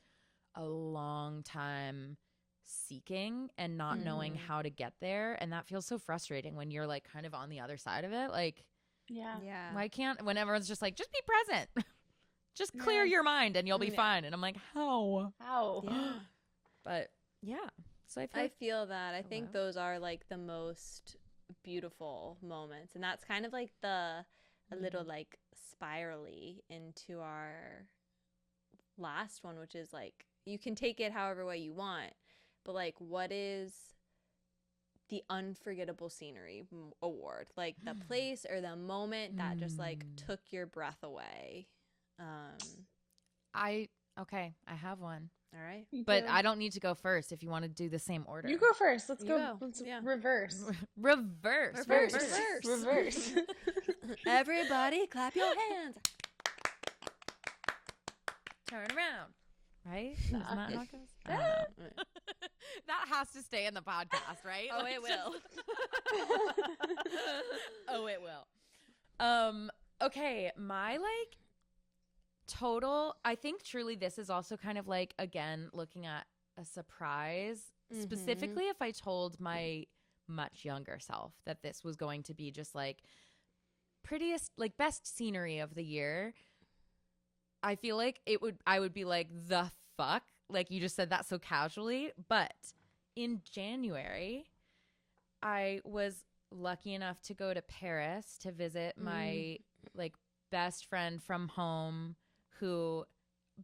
a long time seeking and not knowing how to get there, and that feels so frustrating when you're like kind of on the other side of it. Like, why can't, when everyone's just like, just be present, just clear your mind and you'll be fine, and I'm like, how but so I
feel that I think those are like the most beautiful moments, and that's kind of like a little like spirally into our last one, which is like, you can take it however way you want, but like, what is the unforgettable scenery award, like the place or the moment that just like took your breath away?
I have one.
All right,
but I don't need to go first if you want to do the same order.
You go first. Let's go. Let's reverse.
Everybody clap your hands.
Turn around. Right? Isn't that how it goes? I don't know. That has to stay in the podcast, right?
Oh, it will.
Oh, it will. Okay, my like total, I think truly this is also kind of like, again, looking at a surprise, specifically if I told my much younger self that this was going to be just like prettiest, like best scenery of the year, I feel like I would be like, the fuck? Like, you just said that so casually. But in January, I was lucky enough to go to Paris to visit my like best friend from home, who,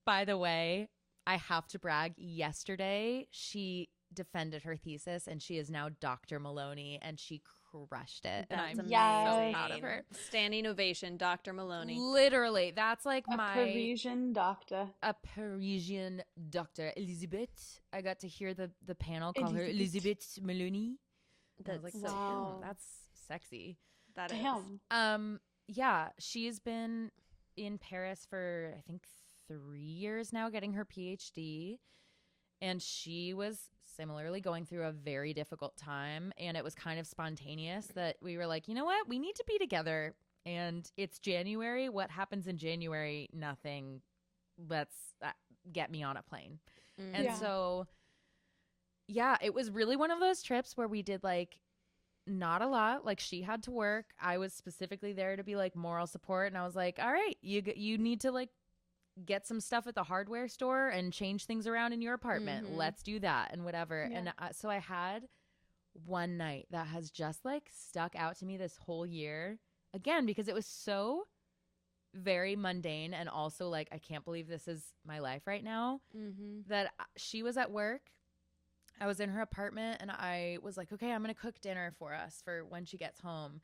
by the way, I have to brag, yesterday she defended her thesis and she is now Dr. Maloney, and she crushed it.
That's
and I'm
so
proud of her.
Standing ovation, Dr. Maloney.
Literally, that's like
a Parisian doctor.
A Parisian doctor, Elizabeth. I got to hear the panel call her Elizabeth Maloney.
That's
like,
wow.
That's sexy.
That
is.
Yeah, she's been in Paris for I think 3 years now, getting her PhD, and she was similarly going through a very difficult time, and it was kind of spontaneous that we were like, you know what, we need to be together, and it's January. What happens in January? Nothing. Let's get me on a plane. And so it was really one of those trips where we did like not a lot. Like, she had to work. I was specifically there to be like moral support, and I was like, all right, you need to like get some stuff at the hardware store and change things around in your apartment. Let's do that and whatever. And so I had one night that has just like stuck out to me this whole year, again, because it was so very mundane, and also like, I can't believe this is my life right now. That she was at work, I was in her apartment, and I was like, okay, I'm gonna cook dinner for us for when she gets home.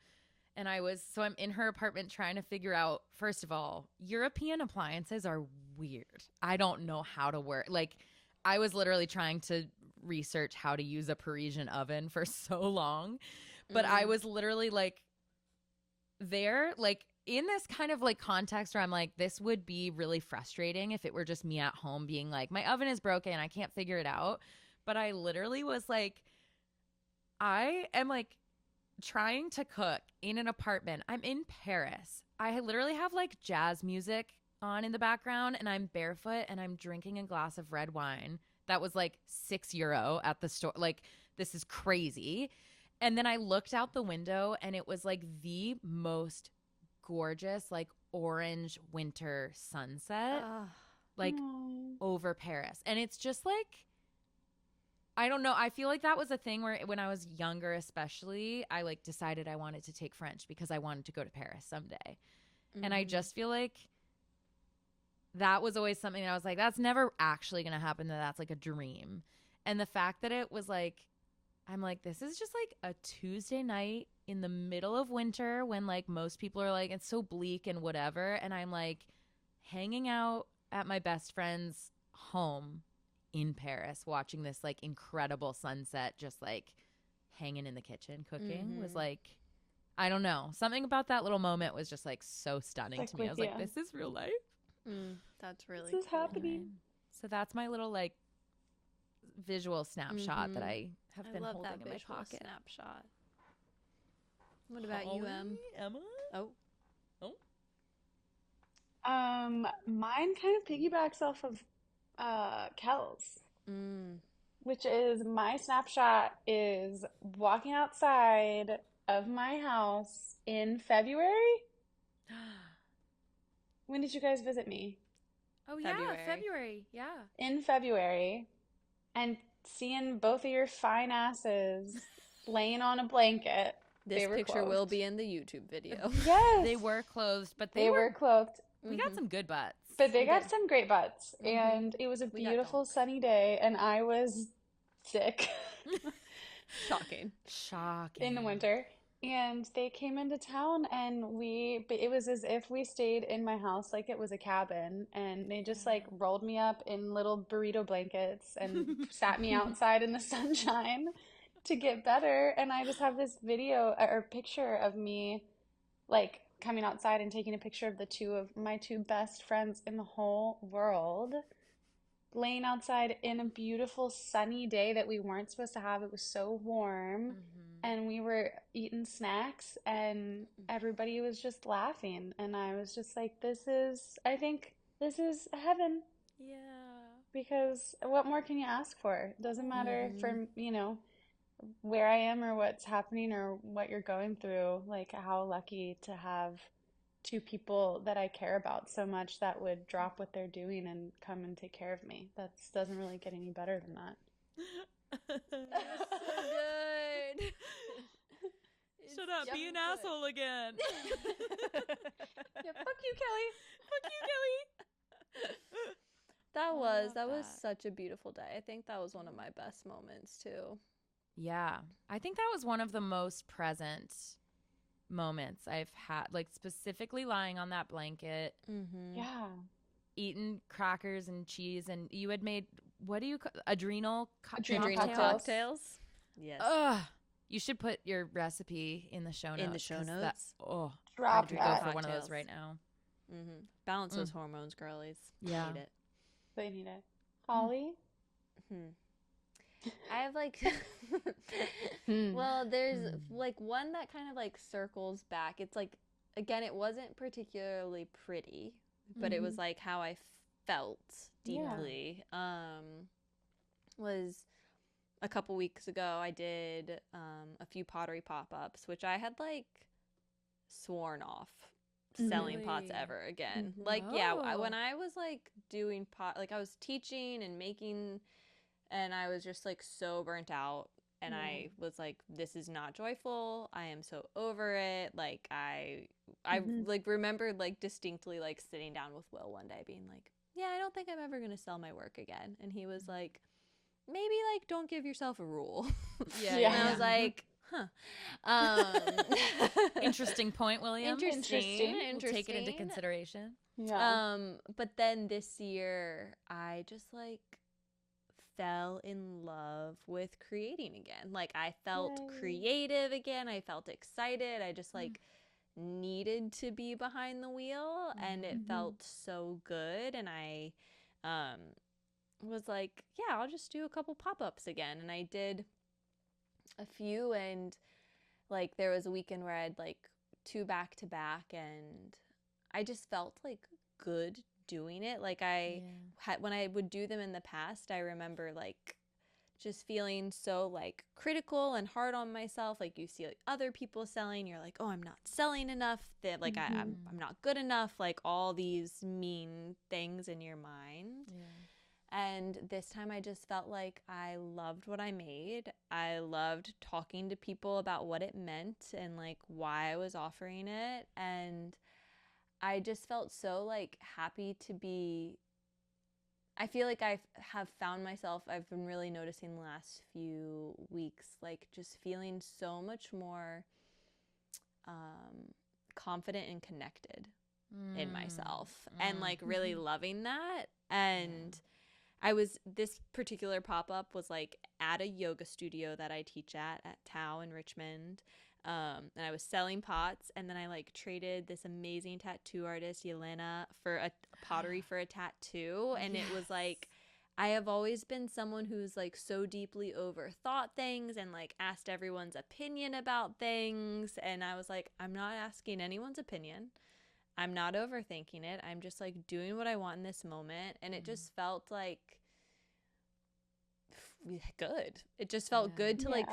And I'm in her apartment trying to figure out, first of all, European appliances are weird. I don't know how to work. Like, I was literally trying to research how to use a Parisian oven for so long. But I was literally like there, like in this kind of like context where I'm like, this would be really frustrating if it were just me at home being like, my oven is broken, I can't figure it out. But I literally was like, I am like trying to cook in an apartment. I'm in Paris. I literally have like jazz music on in the background, and I'm barefoot, and I'm drinking a glass of red wine that was like €6 at the store. Like, this is crazy. And then I looked out the window, and it was like the most gorgeous like orange winter sunset like over Paris. And it's just like, I don't know. I feel like that was a thing where when I was younger, especially, I like decided I wanted to take French because I wanted to go to Paris someday. And I just feel like that was always something that I was like, that's never actually going to happen. That's like a dream. And the fact that it was like, I'm like, this is just like a Tuesday night in the middle of winter when like most people are like, it's so bleak and whatever. And I'm like hanging out at my best friend's home in Paris, watching this like incredible sunset, just like hanging in the kitchen cooking was like, I don't know. Something about that little moment was just like so stunning to me. I was like, this is real life.
That's really
This is happening.
So that's my little like visual snapshot that I have been
love
holding
that
in my
visual
pocket.
snapshot. What about you,
Emma?
Oh.
Mine kind of piggybacks off of Kel's, which is my snapshot is walking outside of my house in February. When did you guys visit me?
Oh, yeah, February. Yeah.
In February, and seeing both of your fine asses laying on a blanket.
This picture will be in the YouTube video.
Yes.
They were clothed, but
they were clothed.
We got some good butts.
But they got some great butts. And it was a beautiful sunny day, and I was sick.
Shocking.
In the winter. And they came into town, and it was as if we stayed in my house like it was a cabin. And they just like rolled me up in little burrito blankets and sat me outside in the sunshine to get better. And I just have this video or picture of me like coming outside and taking a picture of my two best friends in the whole world laying outside in a beautiful sunny day that we weren't supposed to have. It was so warm. And we were eating snacks, and everybody was just laughing. And I was just like, I think this is heaven.
Yeah.
Because what more can you ask for? It doesn't matter for, where I am or what's happening or what you're going through. Like, how lucky to have two people that I care about so much that would drop what they're doing and come and take care of me. That doesn't really get any better than that.
You're so good.
Shut up. Be an asshole again.
Yeah, fuck you, Kelly.
Fuck you, Kelly.
That was such a beautiful day. I think that was one of my best moments too.
Yeah. I think that was one of the most present moments I've had, like specifically lying on that blanket.
Yeah.
Eating crackers and cheese, and you had made, what do you call
Adrenal
cocktails?
Yes.
Ugh. You should put your recipe in the show notes.
In the show notes?
Drop
I go for one of those right now.
Balance those hormones, girlies.
Yeah.
Need it.
They need it. Holly?
I have like well, there's like one that kind of like circles back. It's like, again, it wasn't particularly pretty, but it was like how I felt deeply. Was a couple weeks ago I did a few pottery pop-ups, which I had like sworn off selling pots ever again. Like, when I was like doing like I was teaching and making, and I was just like so burnt out, and I was like, this is not joyful. I am so over it. Like I like remembered like distinctly like sitting down with Will one day being like, yeah, I don't think I'm ever going to sell my work again. And he was like, maybe like don't give yourself a rule. And I was like,
Interesting point, William.
Interesting.
We'll take it into consideration.
But then this year I just like fell in love with creating again. Like I felt creative again. I felt excited. I just like needed to be behind the wheel, and it felt so good. And I was like, yeah, I'll just do a couple pop-ups again. And I did a few, and like there was a weekend where I had like 2 back-to-back, and I just felt like good doing it. Like I had, when I would do them in the past, I remember like just feeling so like critical and hard on myself. Like you see like other people selling, you're like, oh, I'm not selling enough, that like I'm not good enough, like all these mean things in your mind. And this time I just felt like I loved what I made. I loved talking to people about what it meant and like why I was offering it. And I just felt so like happy to be. I feel like I have found myself, I've been really noticing the last few weeks, like just feeling so much more confident and connected in myself and like really loving that. And this particular pop-up was like at a yoga studio that I teach at Tao in Richmond. And I was selling pots, and then I like traded this amazing tattoo artist, Yelena, for a pottery for a tattoo. And it was like, I have always been someone who's like so deeply overthought things and like asked everyone's opinion about things. And I was like, I'm not asking anyone's opinion. I'm not overthinking it. I'm just like doing what I want in this moment. And it just felt like good. It just felt good to like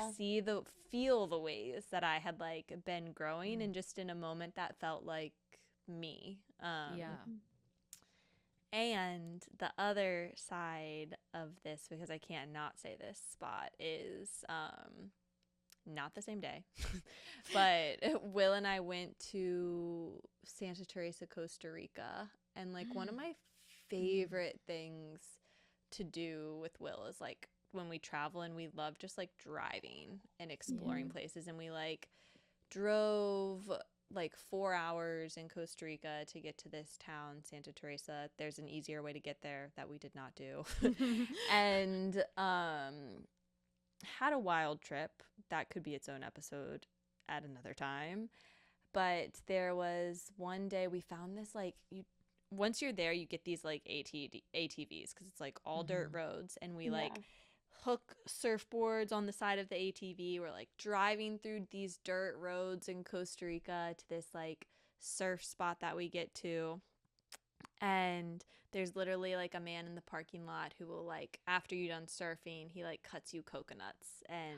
feel the ways that I had like been growing and just in a moment that felt like me. And the other side of this, because I can't not say this spot, is not the same day, but Will and I went to Santa Teresa, Costa Rica, and like one of my favorite things to do with Will is like when we travel, and we love just like driving and exploring places, and we like drove like 4 hours in Costa Rica to get to this town, Santa Teresa. There's an easier way to get there that we did not do. And had a wild trip. That could be its own episode at another time. But there was one day we found this like, once you're there, you get these like ATVs because it's like all dirt roads, and we like hook surfboards on the side of the ATV. We're like driving through these dirt roads in Costa Rica to this like surf spot that we get to. And there's literally like a man in the parking lot who will like, after you're done surfing, he like cuts you coconuts, and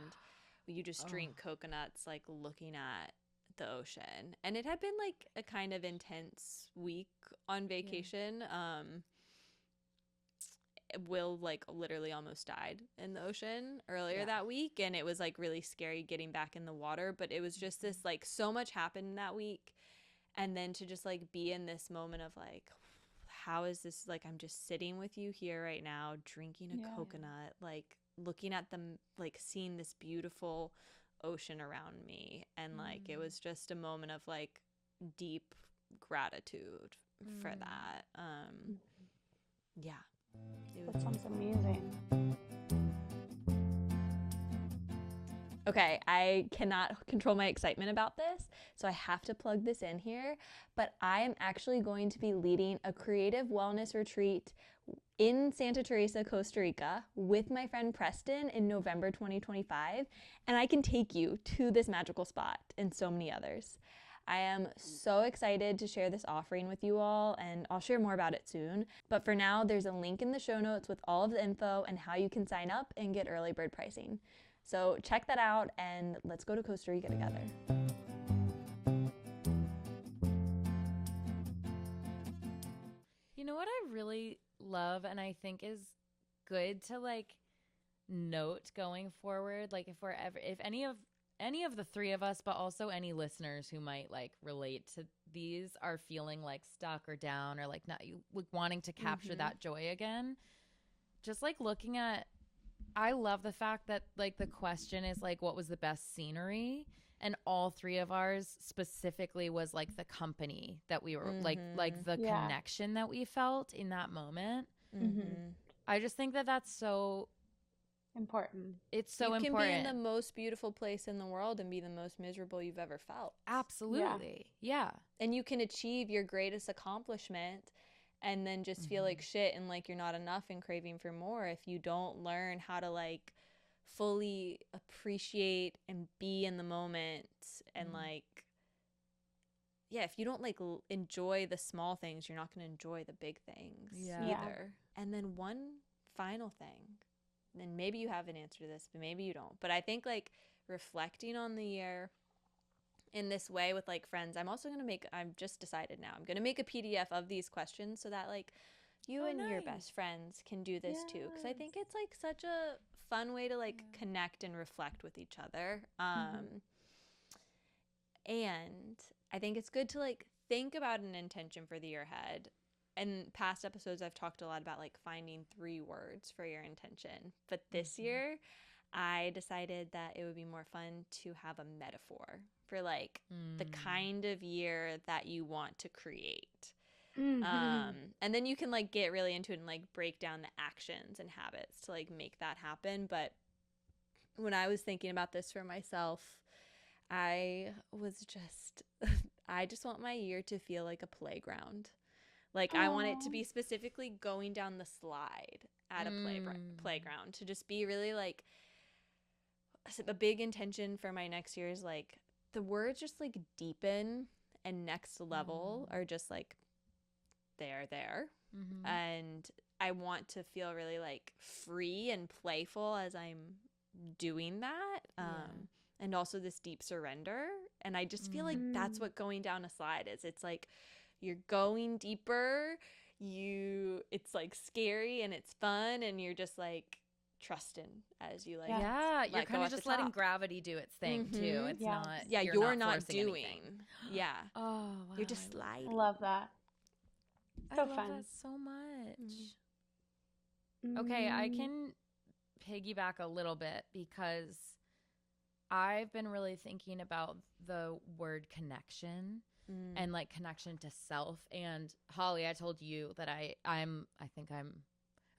you just drink coconuts like looking at the ocean. And it had been like a kind of intense week on vacation. Will like literally almost died in the ocean earlier that week, and it was like really scary getting back in the water. But it was just this like, so much happened that week, and then to just like be in this moment of like, how is this, like, I'm just sitting with you here right now drinking a coconut, like looking at them, like seeing this beautiful ocean around me. And like it was just a moment of like deep gratitude for that.
That sounds amazing.
Okay, I cannot control my excitement about this, so I have to plug this in here. But I am actually going to be leading a creative wellness retreat in Santa Teresa, Costa Rica with my friend Preston in November 2025, and I can take you to this magical spot and so many others. I am so excited to share this offering with you all, and I'll share more about it soon. But for now, there's a link in the show notes with all of the info and how you can sign up and get early bird pricing. So check that out, and let's go to Costa Rica together.
You know what I really love, and I think is good to like note going forward, like if any of the three of us, but also any listeners who might like relate to these, are feeling like stuck or down, or like not wanting to capture that joy again, just like looking at, I love the fact that like the question is like, what was the best scenery? And all three of ours specifically was like the company that we were like the connection that we felt in that moment. I just think that that's so
important.
It's so important.
You can be in the most beautiful place in the world and be the most miserable you've ever felt.
Absolutely. Yeah.
And you can achieve your greatest accomplishment and then just feel like shit and like you're not enough and craving for more if you don't learn how to like fully appreciate and be in the moment. And like, yeah, if you don't like enjoy the small things, you're not going to enjoy the big things either. And then one final thing, and maybe you have an answer to this, but maybe you don't. But I think like reflecting on the year in this way with like friends, I've just decided now, I'm going to make a PDF of these questions so that like you and your best friends can do this too. Because I think it's like such a fun way to like connect and reflect with each other. And I think it's good to like think about an intention for the year ahead, in past episodes I've talked a lot about like finding 3 words for your intention. But this year I decided that it would be more fun to have a metaphor for like the kind of year that you want to create. And then you can like get really into it and like break down the actions and habits to like make that happen. But when I was thinking about this for myself, I just want my year to feel like a playground. Like I want it to be specifically going down the slide at a playground, to just be really like a big intention for my next year is like the words just like deepen and next level are just like they're there. And I want to feel really like free and playful as I'm doing that. And also this deep surrender. And I just feel like that's what going down a slide is. It's like you're going deeper, it's like scary and it's fun, and you're just like trusting as you like
you're kind of just letting gravity do its thing too. It's not
you're not doing
anything. Oh wow.
You're just sliding.
Love that. So
I love
fun.
that so much. Okay, I can piggyback a little bit because I've been really thinking about the word connection and like connection to self. And Holly, I told you that I'm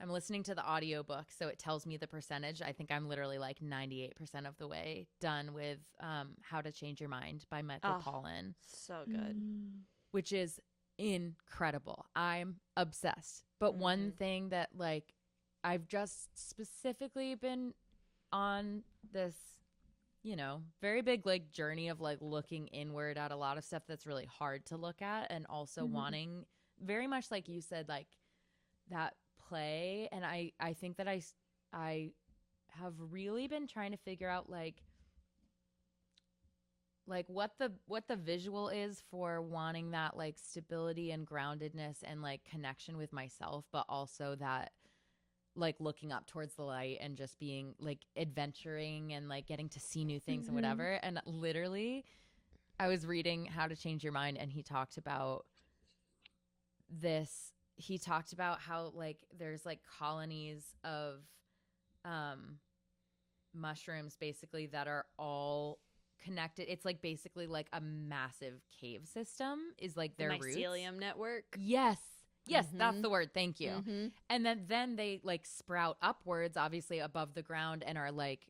listening to the audiobook, so it tells me the percentage. I think I'm literally like 98% of the way done with How to Change Your Mind by Michael Pollan.
So good.
Which is incredible. I'm obsessed. But one thing that like I've just specifically been on this, very big like journey of like looking inward at a lot of stuff that's really hard to look at, and also wanting very much like you said, like that play. And I think that I have really been trying to figure out like what the visual is for wanting that like stability and groundedness and like connection with myself, but also that like looking up towards the light and just being like adventuring and like getting to see new things and whatever. And literally I was reading How to Change Your Mind, and he talked about this. He talked about how like there's like colonies of mushrooms basically that are all connected. It's like basically like a massive cave system is like their roots.
Mycelium network.
Yes, that's the word. Thank you. And then they like sprout upwards, obviously above the ground, and are like,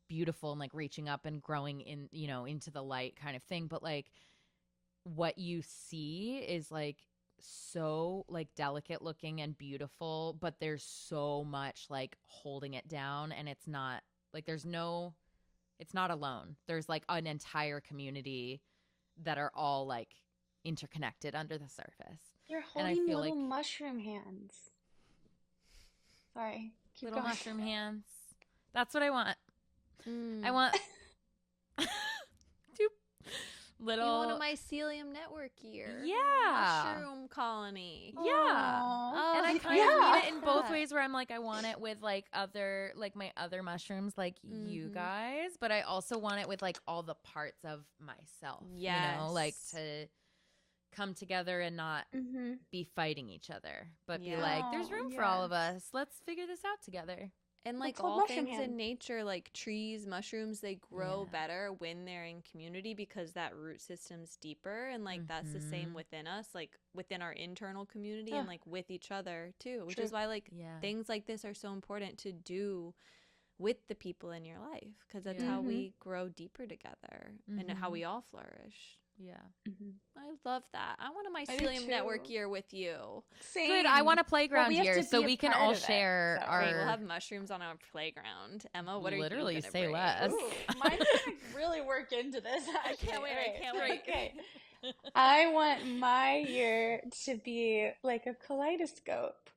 beautiful and like reaching up and growing in, into the light kind of thing. But like what you see is like so like delicate looking and beautiful, but there's so much like holding it down, and it's not like it's not alone. There's like an entire community that are all like interconnected under the surface.
You're holding little mushroom hands. Sorry. Keep
little
going.
mushroom hands. That's what I want. I want two little.
You want a mycelium network year.
Yeah.
Mushroom colony.
Yeah.
Aww.
And I kind of mean it in both ways, where I'm like, I want it with like my other mushrooms, like you guys, but I also want it with like all the parts of myself.
Yes.
Like to come together and not be fighting each other, but be like, there's room for all of us. Let's figure this out together.
And like all things in nature, like trees, mushrooms, they grow better when they're in community because that root system's deeper. And like that's the same within us, like within our internal community and like with each other too, which is why like things like this are so important to do with the people in your life, because that's how we grow deeper together and how we all flourish.
Yeah.
I love that. I want a mycelium network year with you.
Same.
Good. I want a playground year so we can all share our.
Great, we'll have mushrooms on our playground. Emma, what are
literally
you gonna
say
bring?
less.
Ooh, mine's gonna really work into this.
I can't wait. I can't wait.
Okay. I want my year to be like a kaleidoscope.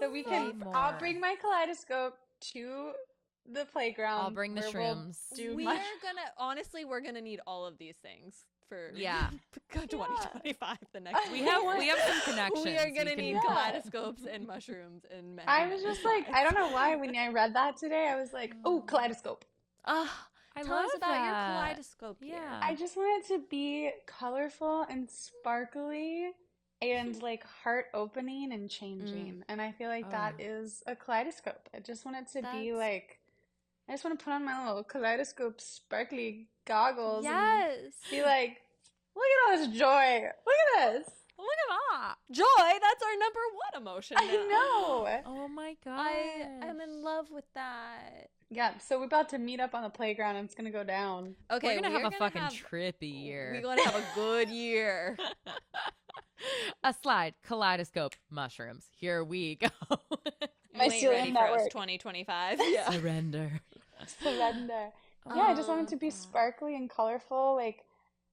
So we can. I'll bring my kaleidoscope to the playground.
I'll bring the shrooms.
We're gonna need all of these things for 2025. The next
we have some connections.
We are gonna need kaleidoscopes and mushrooms and
I was just like, I don't know why when I read that today, I was like, oh, kaleidoscope.
I
Tell us about your kaleidoscope year.
Yeah.
I just want it to be colorful and sparkly and like heart opening and changing. And I feel like that is a kaleidoscope. I just want it to be like, I just want to put on my little kaleidoscope sparkly goggles and be like, look at all this joy. Look at this.
Look at that.
Joy, that's our number one emotion now.
I know.
Oh my god.
I am in love with that.
Yeah, so we're about to meet up on the playground and it's going to go down.
Okay,
we're gonna have a fucking trippy year.
We're going to have a good year.
A slide, kaleidoscope, mushrooms. Here we go.
Mycelium Network
2025. Yeah.
Surrender.
Surrender. Yeah, I just want it to be sparkly and colorful. Like,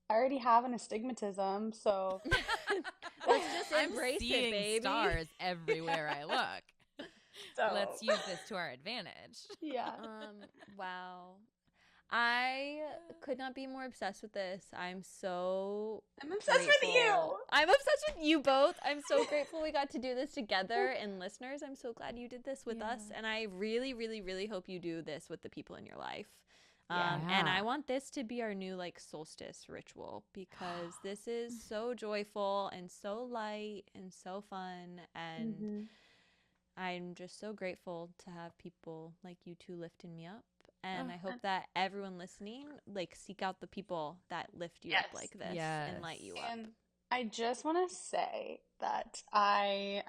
I already have an astigmatism, so
let's just embrace
seeing
it, baby.
Stars everywhere I look.
So.
Let's use this to our advantage.
Yeah.
Wow. I could not be more obsessed with this. I'm
obsessed with you.
I'm obsessed with you both. I'm so grateful we got to do this together. And listeners, I'm so glad you did this with us. And I really, really, really hope you do this with the people in your life. And I want this to be our new like solstice ritual because this is so joyful and so light and so fun. And I'm just so grateful to have people like you two lifting me up. And I hope that everyone listening, like, seek out the people that lift you up like this and light you up.
And I just want to say that I,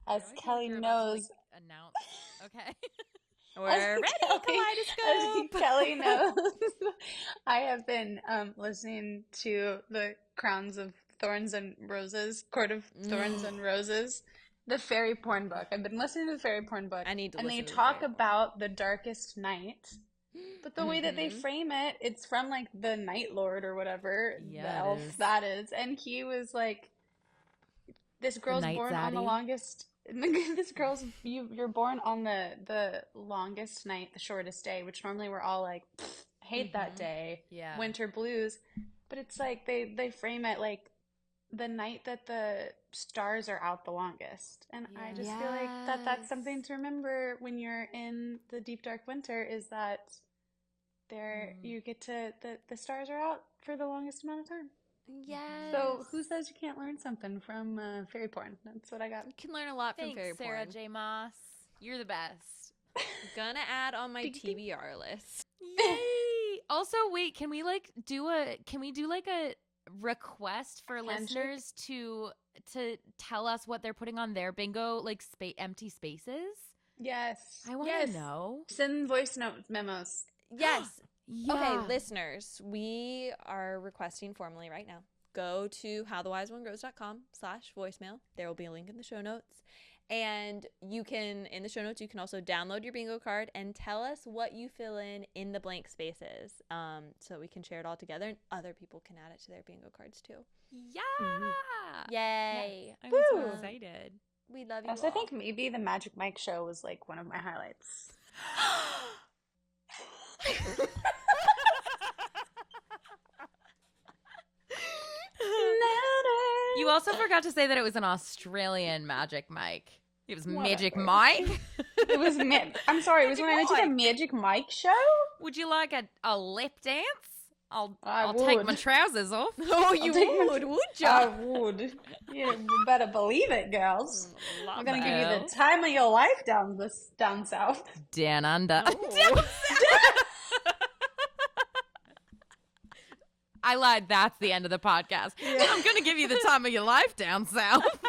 as Kelly knows,
announce. Okay.
We're ready, kaleidoscope.
As Kelly knows, I have been listening to the Crowns of Thorns and Roses, Court of Thorns and Roses. The fairy porn book. I've been listening to the fairy porn book.
I need to
and
listen
they
to
talk
the fairy
about the darkest night. But the way that they frame it, it's from like the Night Lord or whatever, the elf that is. And he was like, this girl's born on the longest this girl's you're born on the longest night, the shortest day, which normally we're all like, hate that day. Yeah. Winter blues. But it's like they frame it like the night that the stars are out the longest. And I just feel like that's something to remember when you're in the deep dark winter, is that you get to the stars are out for the longest amount of time.
Yes.
So who says you can't learn something from fairy porn? That's what I got.
You can learn a lot from fairy porn.
Sarah J. Moss. You're the best.
Gonna add on my TBR list.
Yay! Also, wait, can we do a request for listeners to tell us what they're putting on their bingo, like empty spaces?
Yes.
I want to know.
Send voice note memos.
Yes. Okay, listeners, we are requesting formally right now. Go to howthewiseonegrows.com/voicemail. There will be a link in the show notes. And in the show notes, you can also download your bingo card and tell us what you fill in the blank spaces, so we can share it all together and other people can add it to their bingo cards too.
Yeah!
Yay!
I'm so excited.
We love you.
Also, I think maybe the Magic Mike show was like one of my highlights.
You also forgot to say that it was an Australian Magic Mike. It was Magic Mike.
It was I'm sorry. It was when I went to the Magic Mike show.
Would you like a lip dance? I'll
would.
take my trousers off.
Oh, you would you?
I would. You better believe it, girls. I'm gonna give you the time of your life down south.
Down under.
Oh.
I lied. That's the end of the podcast. Yeah. I'm going to give you the time of your life down south.